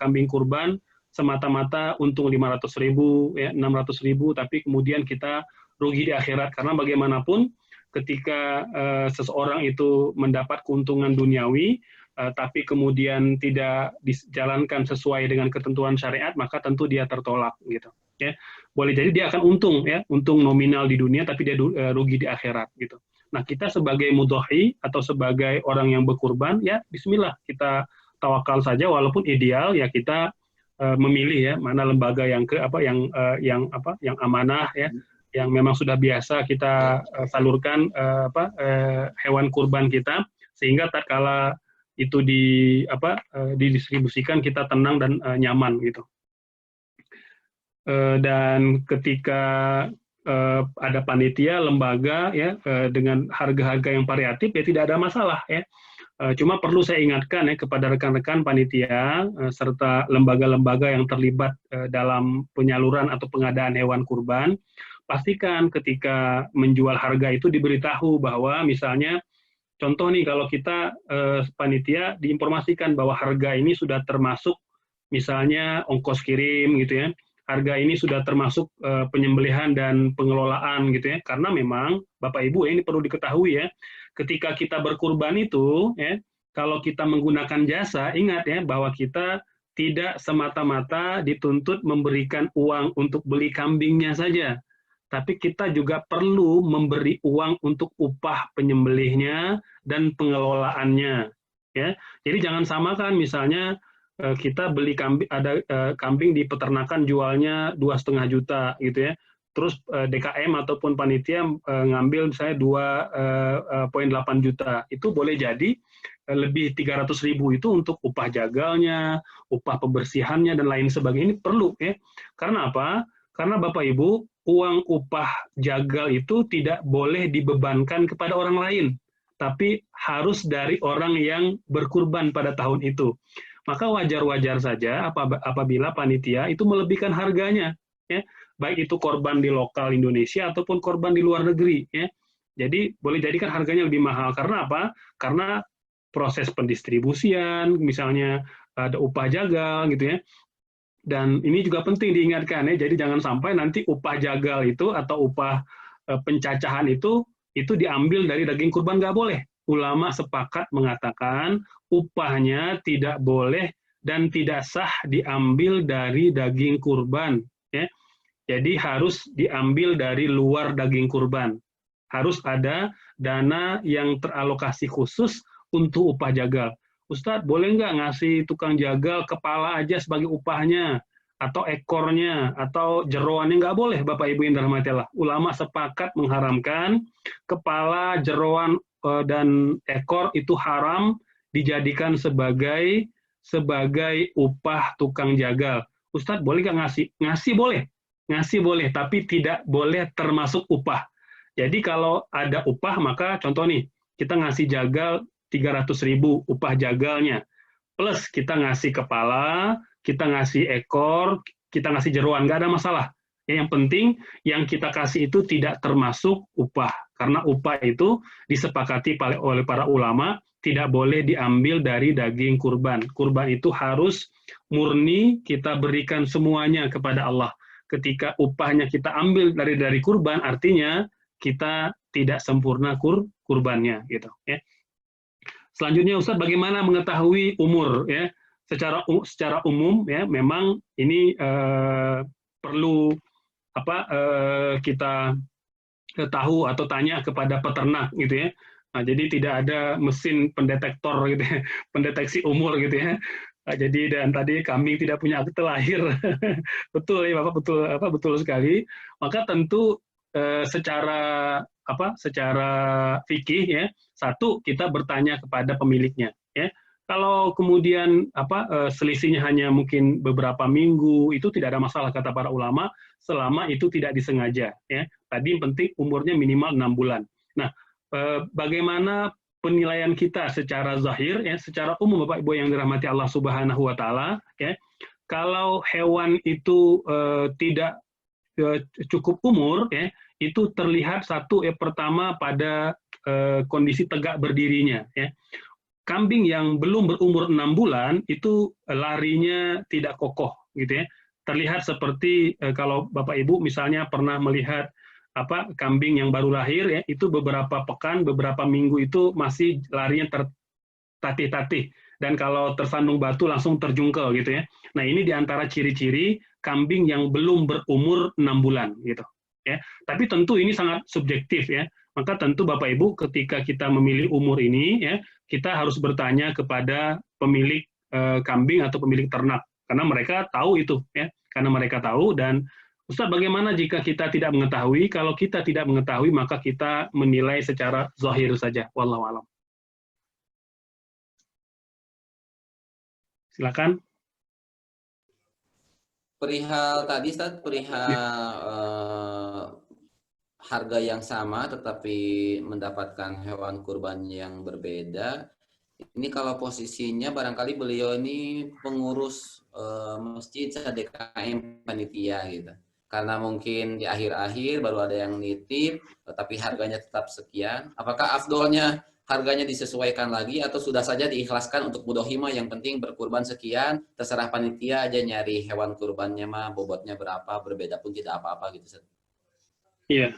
kambing kurban semata-mata untung 500.000, ya, 600.000, tapi kemudian kita rugi di akhirat. Karena bagaimanapun ketika seseorang itu mendapat keuntungan duniawi, tapi kemudian tidak dijalankan sesuai dengan ketentuan syariat, maka tentu dia tertolak. Gitu. Ya. Boleh jadi dia akan untung ya, untung nominal di dunia tapi dia rugi di akhirat gitu. Nah, kita sebagai mudhohi atau sebagai orang yang berkurban ya bismillah kita tawakal saja, walaupun ideal ya kita memilih ya mana lembaga yang yang amanah ya, yang memang sudah biasa kita salurkan hewan kurban kita, sehingga tatkala itu didistribusikan kita tenang dan nyaman gitu. Dan ketika ada panitia, lembaga ya dengan harga-harga yang variatif ya tidak ada masalah ya. Cuma perlu saya ingatkan ya kepada rekan-rekan panitia serta lembaga-lembaga yang terlibat dalam penyaluran atau pengadaan hewan kurban, pastikan ketika menjual harga itu diberitahu bahwa misalnya contoh nih kalau kita panitia diinformasikan bahwa harga ini sudah termasuk misalnya ongkos kirim gitu ya. Harga ini sudah termasuk penyembelihan dan pengelolaan gitu ya, karena memang Bapak Ibu ini perlu diketahui ya, ketika kita berkurban itu ya, kalau kita menggunakan jasa, ingat ya bahwa kita tidak semata-mata dituntut memberikan uang untuk beli kambingnya saja, tapi kita juga perlu memberi uang untuk upah penyembelihnya dan pengelolaannya ya. Jadi jangan samakan misalnya kita beli kambing, ada kambing di peternakan jualnya 2,5 juta gitu ya, terus DKM ataupun panitia ngambil misalnya 2,8 juta, itu boleh jadi lebih 300.000 itu untuk upah jagalnya, upah pembersihannya dan lain sebagainya. Ini perlu ya. Karena apa? Karena Bapak Ibu, uang upah jagal itu tidak boleh dibebankan kepada orang lain, tapi harus dari orang yang berkurban pada tahun itu. Maka wajar-wajar saja apabila panitia itu melebihkan harganya, ya, baik itu korban di lokal Indonesia ataupun korban di luar negeri, ya. Jadi boleh jadikan harganya lebih mahal. Karena apa? Karena proses pendistribusian, misalnya ada upah jagal, gitu ya. Dan ini juga penting diingatkan, ya. Jadi jangan sampai nanti upah jagal itu atau upah pencacahan itu diambil dari daging kurban, nggak boleh. Ulama sepakat mengatakan upahnya tidak boleh dan tidak sah diambil dari daging kurban. Ya. Jadi harus diambil dari luar daging kurban. Harus ada dana yang teralokasi khusus untuk upah jagal. Ustadz, boleh nggak ngasih tukang jagal kepala aja sebagai upahnya, atau ekornya, atau jeroannya? Nggak boleh, Bapak Ibu yang dirahmati Allah. Ulama sepakat mengharamkan kepala, jeroan, dan ekor itu haram dijadikan sebagai upah tukang jagal. Ustadz, boleh nggak ngasih? Ngasih boleh, tapi tidak boleh termasuk upah. Jadi kalau ada upah, maka contoh nih, kita ngasih jagal 300.000 upah jagalnya, plus kita ngasih kepala, kita ngasih ekor, kita ngasih jeroan, nggak ada masalah. Yang penting yang kita kasih itu tidak termasuk upah, karena upah itu disepakati oleh para ulama tidak boleh diambil dari daging kurban. Kurban itu harus murni kita berikan semuanya kepada Allah. Ketika upahnya kita ambil dari kurban, artinya kita tidak sempurna kurbannya, gitu ya. Selanjutnya Ustadz, bagaimana mengetahui umur ya? Secara umum ya, memang ini perlu kita tahu atau tanya kepada peternak gitu ya. Nah, jadi tidak ada mesin pendetektor gitu ya, pendeteksi umur gitu ya. Nah, jadi dan tadi kambing tidak punya akte lahir. Betul ya Bapak, betul sekali. Maka tentu secara fikih ya, satu, kita bertanya kepada pemiliknya ya. Kalau kemudian selisihnya hanya mungkin beberapa minggu, itu tidak ada masalah kata para ulama, selama itu tidak disengaja ya. Tadi yang penting umurnya minimal 6 bulan. Nah, bagaimana penilaian kita secara zahir ya, secara umum Bapak Ibu yang dirahmati Allah Subhanahu wa taala ya. Kalau hewan itu tidak cukup umur ya, itu terlihat satu ya, pertama pada kondisi tegak berdirinya ya. Kambing yang belum berumur 6 bulan itu larinya tidak kokoh gitu ya. Terlihat seperti kalau Bapak Ibu misalnya pernah melihat kambing yang baru lahir ya, itu beberapa pekan, beberapa minggu itu masih larinya tertatih-tatih, dan kalau tersandung batu langsung terjungkel gitu ya. Nah, ini diantara ciri-ciri kambing yang belum berumur 6 bulan gitu ya. Tapi tentu ini sangat subjektif ya. Maka tentu Bapak Ibu ketika kita memilih umur ini ya, kita harus bertanya kepada pemilik kambing atau pemilik ternak, karena mereka tahu itu ya. Karena mereka tahu. Dan Ustaz, bagaimana jika kita tidak mengetahui? Kalau kita tidak mengetahui, maka kita menilai secara zahir saja. Wallahu a'lam. Silakan. Perihal tadi, Ustaz, harga yang sama tetapi mendapatkan hewan kurban yang berbeda. Ini kalau posisinya barangkali beliau ini pengurus masjid DKM panitia gitu. Karena mungkin di akhir-akhir baru ada yang nitip, tapi harganya tetap sekian. Apakah afdolnya harganya disesuaikan lagi atau sudah saja diikhlaskan untuk mudhohimah, yang penting berkurban sekian, terserah panitia aja nyari hewan kurbannya mah bobotnya berapa, berbeda pun tidak apa-apa gitu. Iya,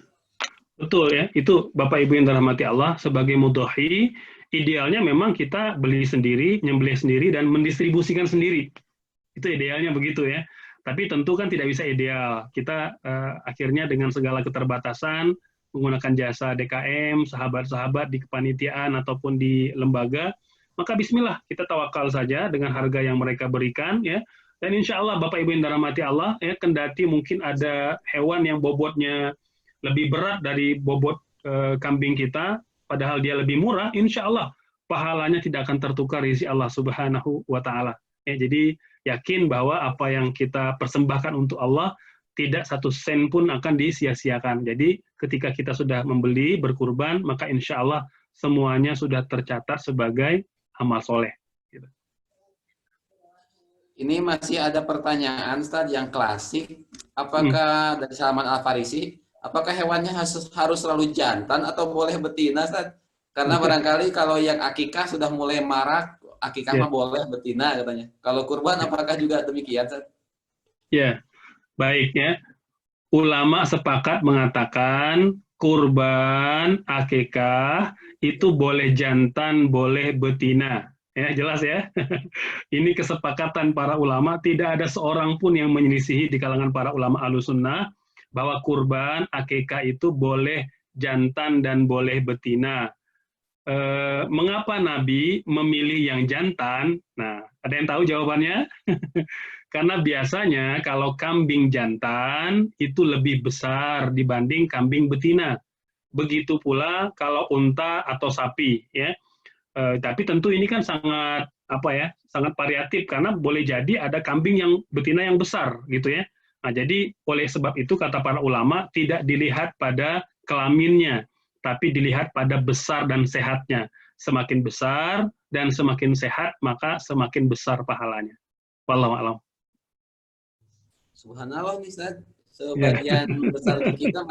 betul ya. Itu Bapak Ibu yang dirahmati Allah, sebagai mudhohi, idealnya memang kita beli sendiri, nyembelih sendiri, dan mendistribusikan sendiri. Itu idealnya begitu ya. Tapi tentu kan tidak bisa ideal. Kita akhirnya dengan segala keterbatasan menggunakan jasa DKM, sahabat-sahabat di kepanitiaan ataupun di lembaga, maka bismillah kita tawakal saja dengan harga yang mereka berikan ya. Dan insya Allah Bapak Ibu yang dirahmati Allah, ya, kendati mungkin ada hewan yang bobotnya lebih berat dari bobot kambing kita, padahal dia lebih murah, insya Allah pahalanya tidak akan tertukar di sisi Allah Subhanahu wa Ta'ala. Ya, jadi yakin bahwa apa yang kita persembahkan untuk Allah tidak satu sen pun akan disia-siakan. Jadi ketika kita sudah membeli berkurban, maka insya Allah semuanya sudah tercatat sebagai amal soleh. Gitu. Ini masih ada pertanyaan, Ustaz, yang klasik. Apakah dari Salman Al-Farisi, apakah hewannya harus selalu jantan atau boleh betina, Ustaz? Karena barangkali kalau yang akikah sudah mulai marak, akikah mah boleh betina katanya. Kalau kurban apakah juga demikian, Ustaz? Ya, baik ya. Ulama sepakat mengatakan kurban akikah itu boleh jantan, boleh betina. Ya, jelas ya. Ini kesepakatan para ulama, tidak ada seorang pun yang menyelisihi di kalangan para ulama Ahlussunnah bahwa kurban akikah itu boleh jantan dan boleh betina. Mengapa Nabi memilih yang jantan? Nah, ada yang tahu jawabannya? Karena biasanya kalau kambing jantan itu lebih besar dibanding kambing betina. Begitu pula kalau unta atau sapi, ya. Tapi tentu ini kan sangat sangat variatif karena boleh jadi ada kambing yang betina yang besar gitu ya. Nah, jadi oleh sebab itu kata para ulama tidak dilihat pada kelaminnya, tapi dilihat pada besar dan sehatnya. Semakin besar dan semakin sehat maka semakin besar pahalanya. Wallahu a'lam. Subhanallah nih, Ustaz. Sebagian besar kita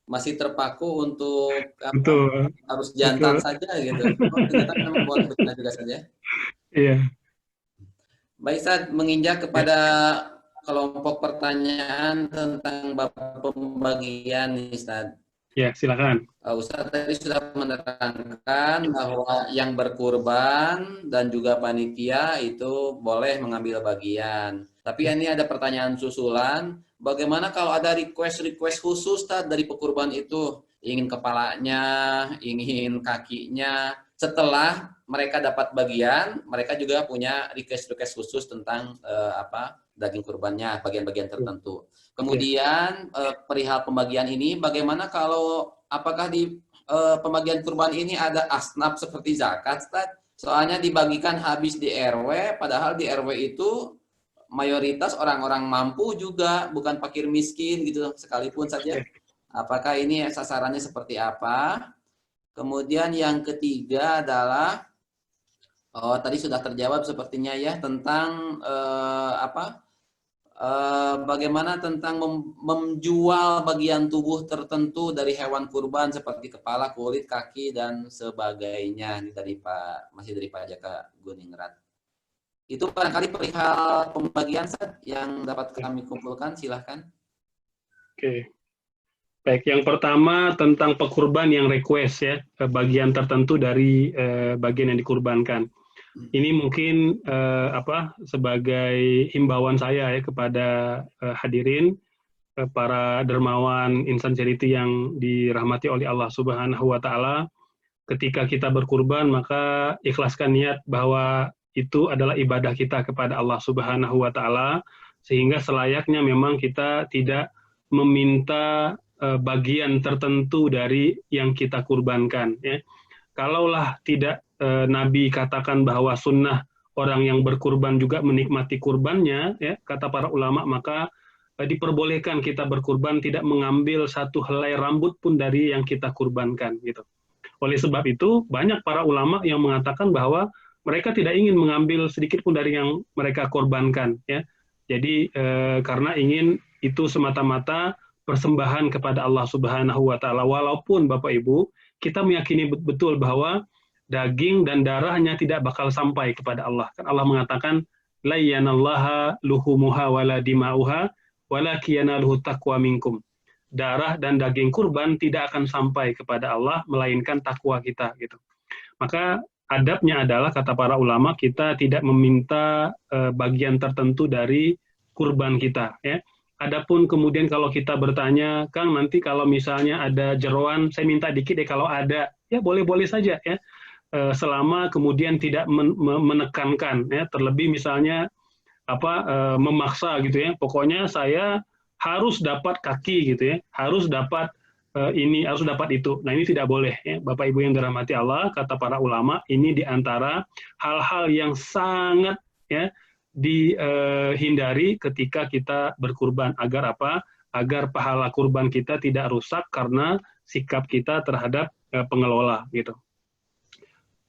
masih terpaku untuk harus jantan saja gitu. Ternyata memang boleh betina juga saja. Iya. Baik, Ustaz, menginjak kepada kelompok pertanyaan tentang bab pembagian nih, Ustaz. Ya, silakan. Ustaz tadi sudah menerangkan bahwa yang berkurban dan juga panitia itu boleh mengambil bagian. Tapi ini ada pertanyaan susulan, bagaimana kalau ada request khusus Ustaz, dari pekurban itu? Ingin kepalanya, ingin kakinya. Setelah mereka dapat bagian, mereka juga punya request khusus tentang daging kurbannya, bagian-bagian tertentu. Kemudian perihal pembagian ini, bagaimana kalau apakah di pembagian kurban ini ada asnaf seperti zakat, Ustaz? Soalnya dibagikan habis di RW, padahal di RW itu mayoritas orang-orang mampu juga, bukan fakir miskin gitu sekalipun saja. Apakah ini sasarannya seperti apa? Kemudian yang ketiga adalah tadi sudah terjawab sepertinya ya tentang bagaimana tentang menjual bagian tubuh tertentu dari hewan kurban seperti kepala, kulit, kaki dan sebagainya. Ini dari masih dari Pak Jaka Guningrat. Itu barangkali perihal pembagian yang dapat kami kumpulkan, silahkan. Oke. Baik, yang pertama tentang pekurban yang request ya, bagian tertentu dari bagian yang dikurbankan. Ini mungkin sebagai himbauan saya ya kepada hadirin, para dermawan insan charity yang dirahmati oleh Allah Subhanahu wa Ta'ala. Ketika kita berkurban, maka ikhlaskan niat bahwa itu adalah ibadah kita kepada Allah Subhanahu wa Ta'ala, sehingga selayaknya memang kita tidak meminta bagian tertentu dari yang kita kurbankan ya. Kalaulah tidak Nabi katakan bahwa sunnah orang yang berkurban juga menikmati kurbannya ya, kata para ulama, maka diperbolehkan kita berkurban tidak mengambil satu helai rambut pun dari yang kita kurbankan gitu. Oleh sebab itu banyak para ulama yang mengatakan bahwa mereka tidak ingin mengambil sedikit pun dari yang mereka korbankan ya. Jadi karena ingin itu semata-mata persembahan kepada Allah Subhanahu wa Ta'ala. Walaupun Bapak Ibu, kita meyakini betul bahwa daging dan darahnya tidak bakal sampai kepada Allah. Kan Allah mengatakan, la yanallaha luhumuha wala dima'uha walaki yanaluhu taqwa minkum. Darah dan daging kurban tidak akan sampai kepada Allah, melainkan takwa kita gitu. Maka adabnya adalah, kata para ulama, kita tidak meminta bagian tertentu dari kurban kita ya. Adapun kemudian kalau kita bertanya, Kang, nanti kalau misalnya ada jeroan, saya minta dikit deh kalau ada, ya boleh-boleh saja ya, selama kemudian tidak menekankan ya. Terlebih misalnya memaksa gitu ya. Pokoknya saya harus dapat kaki gitu ya, harus dapat ini, harus dapat itu. Nah, ini tidak boleh ya. Bapak Ibu yang dirahmati Allah, kata para ulama, ini diantara hal-hal yang sangat ya dihindari ketika kita berkurban, agar apa? Agar pahala kurban kita tidak rusak karena sikap kita terhadap pengelola gitu.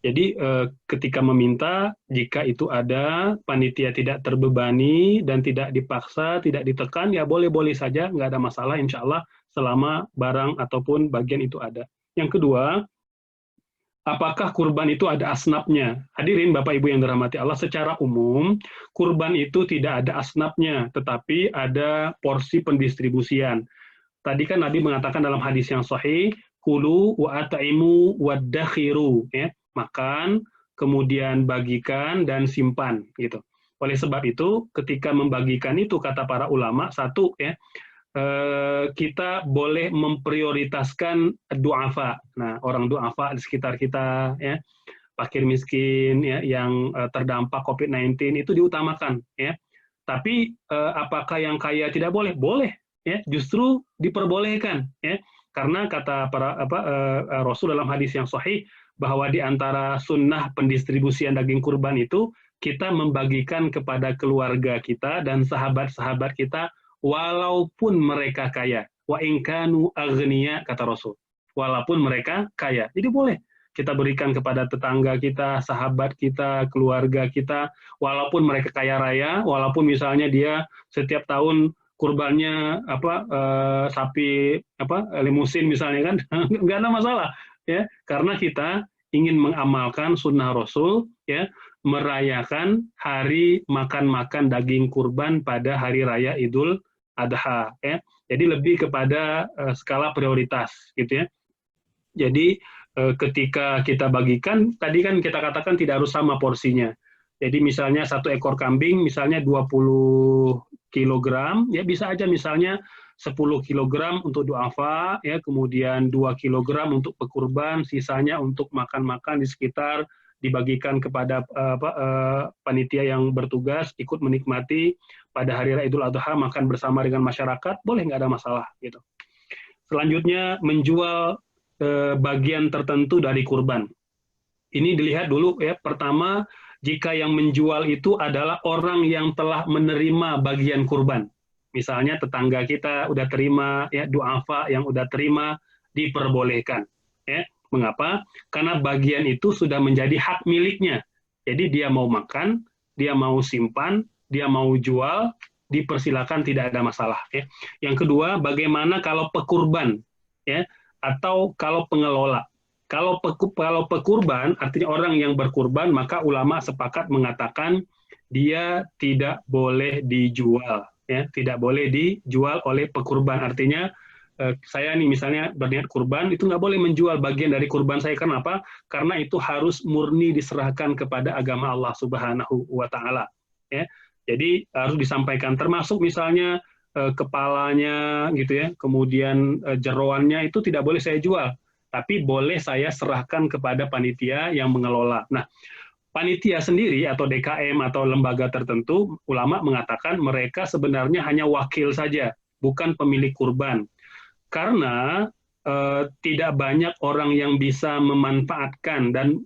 Jadi ketika meminta, jika itu ada, panitia tidak terbebani dan tidak dipaksa, tidak ditekan, ya boleh-boleh saja, nggak ada masalah insya Allah selama barang ataupun bagian itu ada. Yang kedua, apakah kurban itu ada asnafnya? Hadirin Bapak Ibu yang dirahmati Allah, secara umum kurban itu tidak ada asnafnya, tetapi ada porsi pendistribusian. Tadi kan Nabi mengatakan dalam hadis yang sahih, kulu wa at'imu waddakhiru, ya, makan, kemudian bagikan dan simpan gitu. Oleh sebab itu, ketika membagikan itu kata para ulama, satu ya, kita boleh memprioritaskan du'afa. Nah, orang du'afa di sekitar kita ya, fakir miskin ya yang terdampak COVID-19 itu diutamakan ya. Tapi apakah yang kaya tidak boleh? Boleh ya, justru diperbolehkan ya. Karena kata para Rasul dalam hadis yang sahih bahwa di antara sunnah pendistribusian daging kurban itu kita membagikan kepada keluarga kita dan sahabat-sahabat kita walaupun mereka kaya. Wa in kanu aghniya, kata Rasul. Walaupun mereka kaya. Jadi boleh kita berikan kepada tetangga kita, sahabat kita, keluarga kita, walaupun mereka kaya raya, walaupun misalnya dia setiap tahun kurbannya sapi limusin misalnya kan, nggak ada masalah ya, karena kita ingin mengamalkan sunnah Rasul ya, merayakan hari makan-makan daging kurban pada hari raya Idul Adha ya. Jadi lebih kepada skala prioritas gitu ya. Jadi ketika kita bagikan, tadi kan kita katakan tidak harus sama porsinya. Jadi misalnya satu ekor kambing misalnya 20 kilogram, ya bisa aja misalnya 10 kilogram untuk du'afa, ya, kemudian 2 kilogram untuk pekurban, sisanya untuk makan-makan di sekitar, dibagikan kepada panitia yang bertugas, ikut menikmati pada hari raya Idul Adha, makan bersama dengan masyarakat, boleh, nggak ada masalah. Gitu. Selanjutnya, menjual bagian tertentu dari kurban. Ini dilihat dulu ya, pertama, jika yang menjual itu adalah orang yang telah menerima bagian kurban. Misalnya tetangga kita udah terima ya, du'afa yang udah terima, diperbolehkan. Ya. Mengapa? Karena bagian itu sudah menjadi hak miliknya. Jadi dia mau makan, dia mau simpan, dia mau jual, dipersilakan, tidak ada masalah. Ya. Yang kedua, bagaimana kalau pekurban? Ya, atau kalau pengelola. Kalau pekurban, artinya orang yang berkurban, maka ulama sepakat mengatakan dia tidak boleh dijual, ya, tidak boleh dijual oleh pekurban. Artinya saya nih misalnya berniat kurban, itu nggak boleh menjual bagian dari kurban saya. Kenapa? Karena itu harus murni diserahkan kepada agama Allah Subhanahu wa Ta'ala. Ya. Jadi harus disampaikan, termasuk misalnya kepalanya gitu ya, kemudian jeroannya itu tidak boleh saya jual, tapi boleh saya serahkan kepada panitia yang mengelola. Nah, panitia sendiri atau DKM atau lembaga tertentu, ulama mengatakan mereka sebenarnya hanya wakil saja, bukan pemilik kurban. Karena tidak banyak orang yang bisa memanfaatkan dan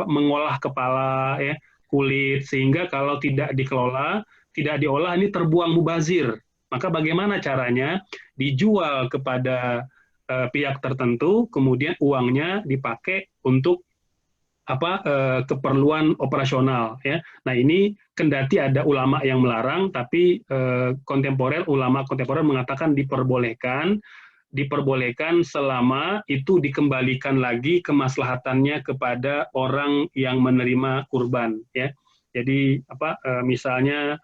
mengolah kepala, ya, kulit, sehingga kalau tidak dikelola, tidak diolah, ini terbuang mubazir. Maka bagaimana caranya? Dijual kepada pihak tertentu, kemudian uangnya dipakai untuk keperluan operasional. Ya. Nah ini kendati ada ulama yang melarang, tapi ulama kontemporer mengatakan diperbolehkan selama itu dikembalikan lagi kemaslahatannya kepada orang yang menerima kurban. Ya. Jadi misalnya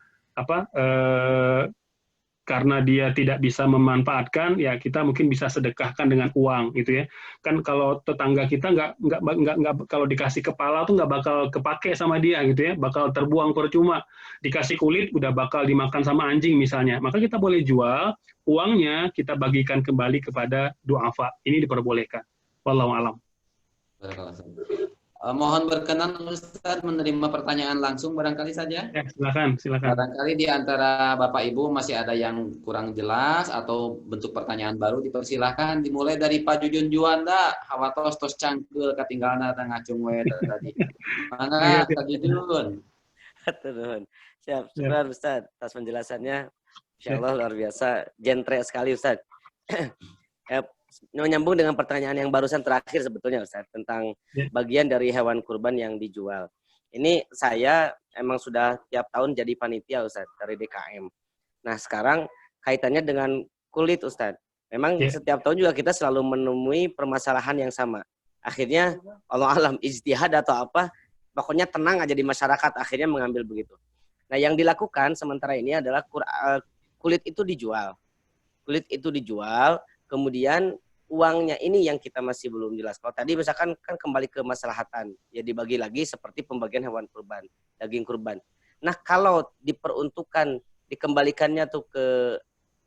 karena dia tidak bisa memanfaatkan, ya kita mungkin bisa sedekahkan dengan uang gitu ya. Kan kalau tetangga kita nggak kalau dikasih kepala tuh nggak bakal kepake sama dia gitu ya, bakal terbuang percuma. Dikasih kulit udah bakal dimakan sama anjing misalnya. Maka kita boleh jual, uangnya kita bagikan kembali kepada du'afa. Ini diperbolehkan. Wallahu a'lam. Mohon berkenan Ustadz menerima pertanyaan langsung barangkali saja. Ya, silakan. Barangkali di antara Bapak Ibu masih ada yang kurang jelas atau bentuk pertanyaan baru, dipersilahkan dimulai dari Pak Jujun Juanda, hawatos tos cangkel ketinggalan ngacung we tadi. Iya, Mangga Kak Jujun. Turun. Siap, ya, syukur Ustaz atas penjelasannya. Insya ya. Allah luar biasa, genre sekali Ustaz. Menyambung dengan pertanyaan yang barusan terakhir sebetulnya Ustaz, tentang bagian dari hewan kurban yang dijual. Ini saya emang sudah tiap tahun jadi panitia Ustaz dari DKM. Nah sekarang kaitannya dengan kulit Ustaz. Memang setiap tahun juga kita selalu menemui permasalahan yang sama. Akhirnya Allah alam ijtihad atau apa, pokoknya tenang aja di masyarakat akhirnya mengambil begitu. Nah yang dilakukan sementara ini adalah kulit itu dijual. Kulit itu dijual, kemudian uangnya ini yang kita masih belum jelas. Kalau tadi misalkan kan kembali ke maslahatan, ya dibagi lagi seperti pembagian hewan kurban, daging kurban. Nah kalau diperuntukkan, dikembalikannya tuh ke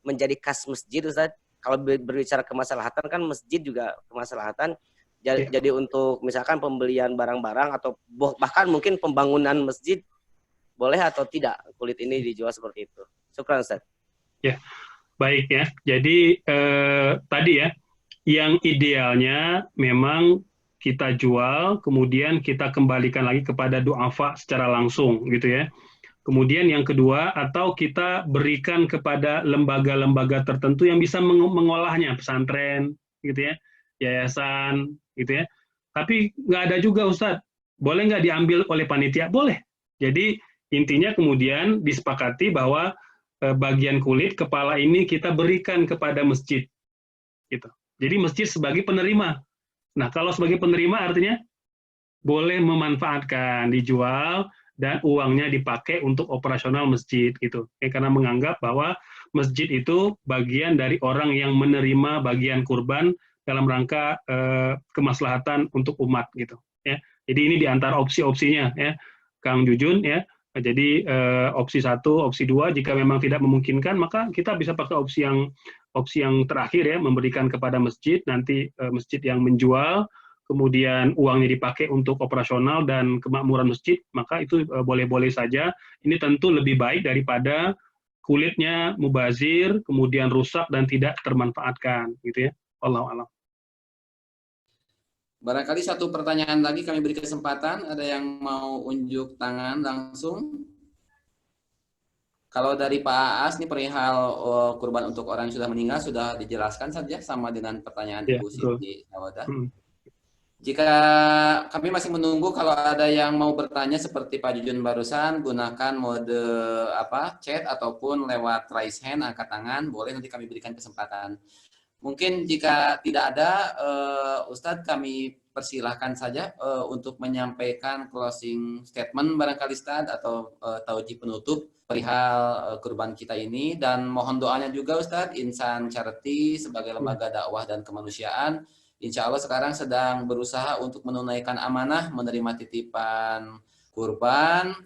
menjadi kas masjid Ustaz, kalau berbicara kemaslahatan kan masjid juga kemaslahatan, jadi untuk misalkan pembelian barang-barang atau bahkan mungkin pembangunan masjid, boleh atau tidak kulit ini dijual seperti itu. Syukran Ustaz. Ya, baik ya. Jadi tadi ya, yang idealnya memang kita jual, kemudian kita kembalikan lagi kepada du'afa secara langsung, gitu ya. Kemudian yang kedua, atau kita berikan kepada lembaga-lembaga tertentu yang bisa mengolahnya, pesantren, gitu ya, yayasan, gitu ya. Tapi nggak ada juga, Ustadz. Boleh nggak diambil oleh panitia? Boleh. Jadi intinya kemudian disepakati bahwa bagian kulit kepala ini kita berikan kepada masjid, gitu. Jadi masjid sebagai penerima. Nah, kalau sebagai penerima artinya boleh memanfaatkan, dijual, dan uangnya dipakai untuk operasional masjid, gitu. Karena menganggap bahwa masjid itu bagian dari orang yang menerima bagian kurban dalam rangka kemaslahatan untuk umat, gitu. Ya. Jadi ini diantara opsi-opsinya, ya, Kang Jujun, ya. Jadi opsi 1, opsi 2, jika memang tidak memungkinkan, maka kita bisa pakai opsi yang terakhir, ya, memberikan kepada masjid, nanti masjid yang menjual, kemudian uangnya dipakai untuk operasional dan kemakmuran masjid, maka itu boleh-boleh saja. Ini tentu lebih baik daripada kulitnya mubazir, kemudian rusak dan tidak termanfaatkan, gitu ya. Wallahu a'lam. Barangkali satu pertanyaan lagi kami beri kesempatan, ada yang mau unjuk tangan langsung? Kalau dari Pak Aas, ini perihal kurban untuk orang yang sudah meninggal, sudah dijelaskan saja sama dengan pertanyaan Ibu Siti Sawada. Jika kami masih menunggu, kalau ada yang mau bertanya seperti Pak Jujun barusan, gunakan mode chat ataupun lewat raise hand, angkat tangan, boleh nanti kami berikan kesempatan. Mungkin jika tidak ada, Ustadz kami persilahkan saja untuk menyampaikan closing statement barangkali Ustadz atau tauji penutup perihal kurban kita ini, dan mohon doanya juga Ustadz, Insan Charity sebagai lembaga dakwah dan kemanusiaan, insya Allah sekarang sedang berusaha untuk menunaikan amanah menerima titipan kurban.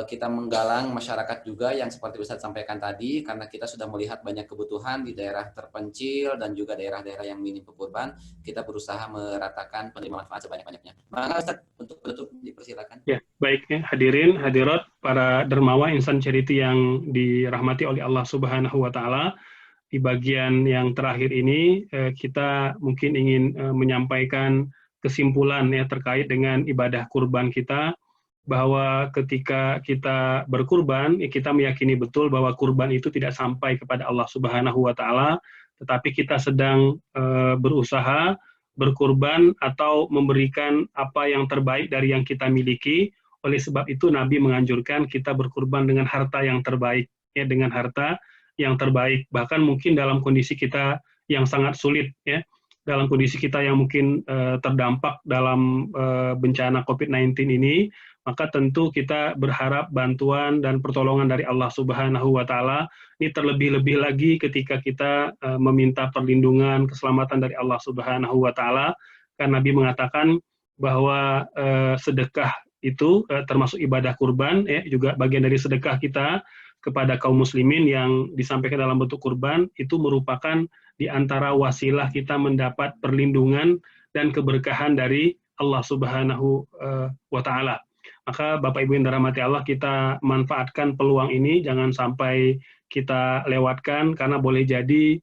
Kita menggalang masyarakat juga yang seperti Ustadz sampaikan tadi, karena kita sudah melihat banyak kebutuhan di daerah terpencil dan juga daerah-daerah yang minim kurban, kita berusaha meratakan penerima manfaat sebanyak-banyaknya. Maka Ustadz, untuk penutup dipersilakan. Ya, baik ya, hadirin, hadirat, para dermawa Insan Charity yang dirahmati oleh Allah Subhanahu wa Ta'ala. Di bagian yang terakhir ini kita mungkin ingin menyampaikan kesimpulan ya terkait dengan ibadah kurban kita, bahwa ketika kita berkurban, kita meyakini betul bahwa kurban itu tidak sampai kepada Allah Subhanahu wa Ta'ala, tetapi kita sedang berusaha berkurban atau memberikan apa yang terbaik dari yang kita miliki. Oleh sebab itu Nabi menganjurkan kita berkurban dengan harta yang terbaik, ya, dengan harta yang terbaik. Bahkan mungkin dalam kondisi kita yang sangat sulit, ya, dalam kondisi kita yang mungkin terdampak dalam bencana COVID-19 ini, maka tentu kita berharap bantuan dan pertolongan dari Allah Subhanahu wa Ta'ala. Ini terlebih-lebih lagi ketika kita meminta perlindungan, keselamatan dari Allah Subhanahu wa Ta'ala, karena Nabi mengatakan bahwa sedekah itu termasuk ibadah kurban, ya, juga bagian dari sedekah kita kepada kaum muslimin yang disampaikan dalam bentuk kurban, itu merupakan di antara wasilah kita mendapat perlindungan dan keberkahan dari Allah Subhanahu wa Ta'ala. Maka Bapak Ibu yang dirahmati Allah, kita manfaatkan peluang ini, jangan sampai kita lewatkan, karena boleh jadi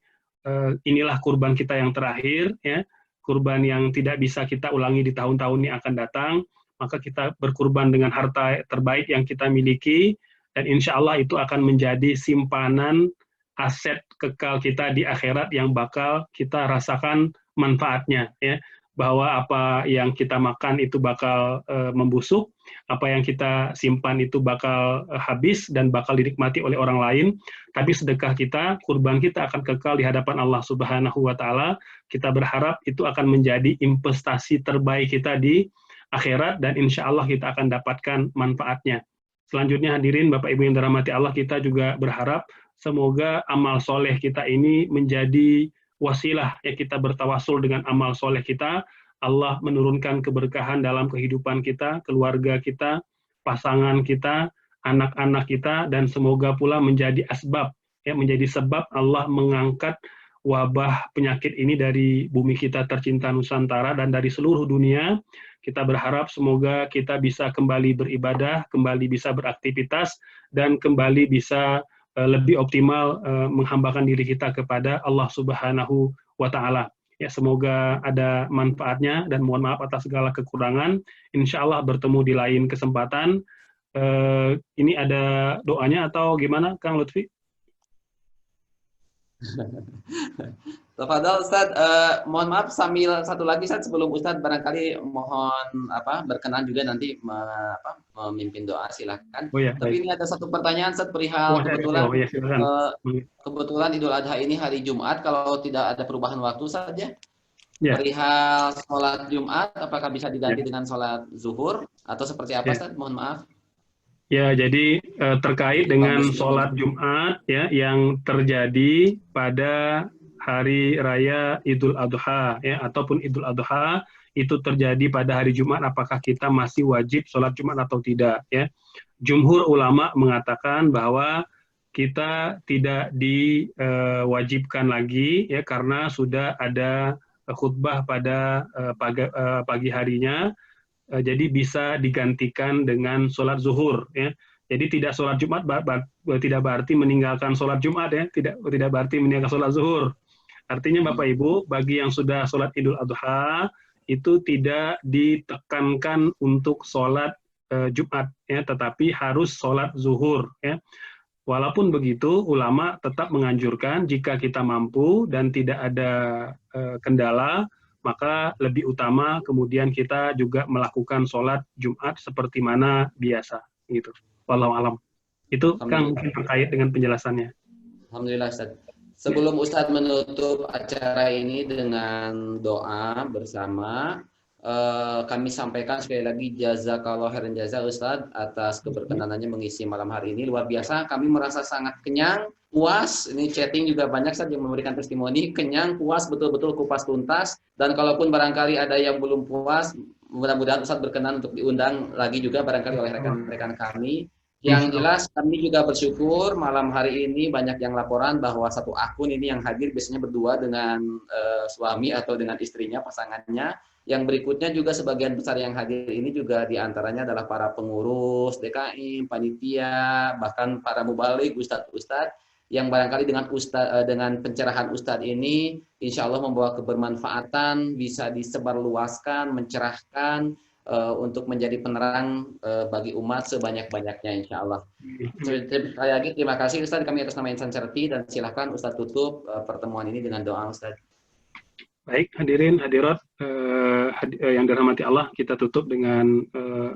inilah kurban kita yang terakhir, ya, kurban yang tidak bisa kita ulangi di tahun-tahun yang akan datang. Maka kita berkurban dengan harta terbaik yang kita miliki, dan insya Allah itu akan menjadi simpanan aset kekal kita di akhirat yang bakal kita rasakan manfaatnya, ya, bahwa apa yang kita makan itu bakal membusuk, apa yang kita simpan itu bakal habis dan bakal dinikmati oleh orang lain, tapi sedekah kita, kurban kita akan kekal di hadapan Allah Subhanahu wa Ta'ala. Kita berharap itu akan menjadi investasi terbaik kita di akhirat, dan insya Allah kita akan dapatkan manfaatnya. Selanjutnya hadirin Bapak Ibu yang dirahmati Allah, kita juga berharap semoga amal soleh kita ini menjadi wasilah ya, kita bertawasul dengan amal soleh kita, Allah menurunkan keberkahan dalam kehidupan kita, keluarga kita, pasangan kita, anak-anak kita, dan semoga pula menjadi asbab, ya, menjadi sebab Allah mengangkat wabah penyakit ini dari bumi kita tercinta Nusantara dan dari seluruh dunia. Kita berharap semoga kita bisa kembali beribadah, kembali bisa beraktivitas, dan kembali bisa lebih optimal menghambakan diri kita kepada Allah Subhanahu wa Ta'ala. Ya, semoga ada manfaatnya, dan mohon maaf atas segala kekurangan. Insya Allah bertemu di lain kesempatan. Ini ada doanya atau gimana, Kang Lutfi? Tafadhol Ustaz, mohon maaf sambil satu lagi Ustaz, sebelum Ustaz barangkali mohon berkenan juga nanti memimpin doa, silakan. Oh, ya, tapi ini ada satu pertanyaan Ustaz perihal kebetulan Idul Adha ini hari Jumat, kalau tidak ada perubahan waktu saja. Ya. Perihal sholat Jumat, apakah bisa diganti dengan sholat zuhur atau seperti apa Ustaz? Mohon maaf. Ya, jadi terkait dengan sholat Jumat ya yang terjadi pada hari raya Idul Adha ya, ataupun Idul Adha itu terjadi pada hari Jumat, apakah kita masih wajib sholat Jumat atau tidak ya? Jumhur ulama mengatakan bahwa kita tidak diwajibkan lagi ya, karena sudah ada khutbah pada pagi harinya. Jadi bisa digantikan dengan sholat zuhur ya. Jadi tidak sholat Jumat tidak berarti meninggalkan sholat Jumat ya, tidak berarti meninggalkan sholat zuhur. Artinya Bapak Ibu, bagi yang sudah sholat Idul Adha itu tidak ditekankan untuk sholat Jumat ya, tetapi harus sholat zuhur ya. Walaupun begitu, ulama tetap menganjurkan jika kita mampu dan tidak ada kendala, maka lebih utama kemudian kita juga melakukan sholat Jumat seperti mana biasa gitu. Wallahu alam. Itu Kang mungkin terkait dengan penjelasannya. Alhamdulillah Ustaz. Sebelum Ustaz menutup acara ini dengan doa bersama, kami sampaikan sekali lagi jazakallahu khairan jaza Ustaz atas keberkenanannya mengisi malam hari ini. Luar biasa, kami merasa sangat kenyang, puas. Ini chatting juga banyak saja yang memberikan testimoni, kenyang, puas, betul-betul kupas tuntas. Dan kalaupun barangkali ada yang belum puas, mudah-mudahan Ustaz berkenan untuk diundang lagi juga barangkali oleh rekan-rekan kami. Yang jelas kami juga bersyukur malam hari ini banyak yang laporan bahwa satu akun ini yang hadir biasanya berdua dengan suami atau dengan istrinya, pasangannya. Yang berikutnya juga sebagian besar yang hadir ini juga diantaranya adalah para pengurus DKM, panitia, bahkan para mubalik, ustadz-ustadz yang barangkali dengan pencerahan ustadz ini insya Allah membawa kebermanfaatan, bisa disebarluaskan, mencerahkan, untuk menjadi penerang bagi umat sebanyak-banyaknya insya Allah. Sekali lagi terima kasih Ustaz kami atas nama Insan Charity, dan silakan Ustaz tutup pertemuan ini dengan doa Ustaz. Baik hadirin hadirat yang dirahmati Allah, kita tutup dengan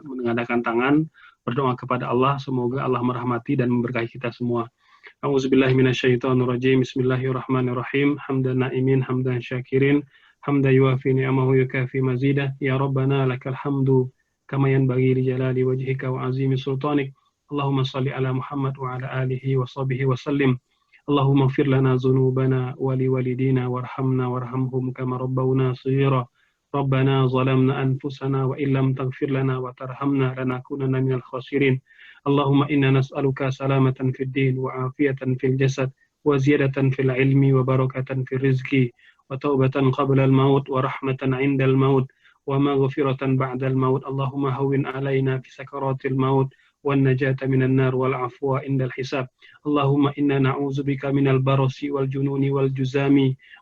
mengadakan tangan berdoa kepada Allah, semoga Allah merahmati dan memberkahi kita semua. A'udzubillahi minasyaitonirrajim. Bismillahirrahmanirrahim. Hamdan na'imin, hamdan syakirin. Hamda yuafi ni'amahu yukafi mazidah. Ya Rabbana lakal hamdu kama yanbaghi li jalali wajhika wa azimi sultanik. Allahumma salli ala Muhammad wa ala alihi wa sahbihi wa sallim. Allahumma ighfir lana dhunubana wa li walidina warhamna warhamhum kama rabbawna shighira. Rabbana zalamna anfusana wa illam taghfir lana wa tarhamna lanakunanna minal khasirin. Allahumma inna nas'aluka salamatan fid din wa afiyatan fil jasad wa ziyadatan fil ilmi wa barakatan fil rizqi wa taubatan qabla al-maut wa rahmatan 'inda al-maut ومغفرة بعد الموت. اللهم هون علينا في سكرات الموت والنجاة من النار والعفو عند الحساب. اللهم إنا نعوذ بك من البرص والجنون والجزام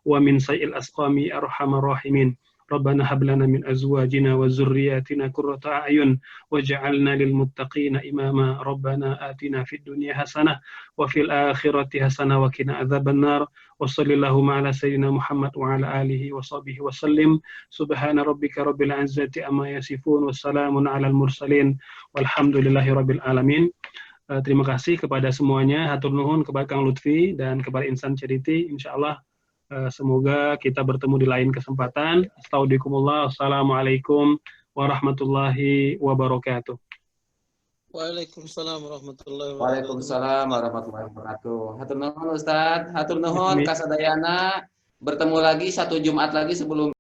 ومن سيء الأسقام يا أرحم الراحمين. ربنا هب لنا من أزواجنا وذرياتنا قرة أعين واجعلنا للمتقين إماما. ربنا آتنا في الدنيا حسنة وفي الآخرة حسنة وقنا عذاب النار. وصلى اللهم على سيدنا محمد وعلى آله وصحبه وسلم. سبحان ربك رب العزة عما يصفون والسلام على المرسلين walhamdulillahi rabbil alamin. Terima kasih kepada semuanya, hatur nuhun kepada Kang Lutfi dan kepada Insan Charity. Insyaallah semoga kita bertemu di lain kesempatan. Astagfirullahaladzim. Assalamualaikum warahmatullahi wabarakatuh. Waalaikumsalam warahmatullahi wabarakatuh. Waalaikumsalam warahmatullahi wabarakatuh. Hatur nuhun Ustaz, hatur nuhun kasadayana. Bertemu lagi satu Jumat lagi sebelum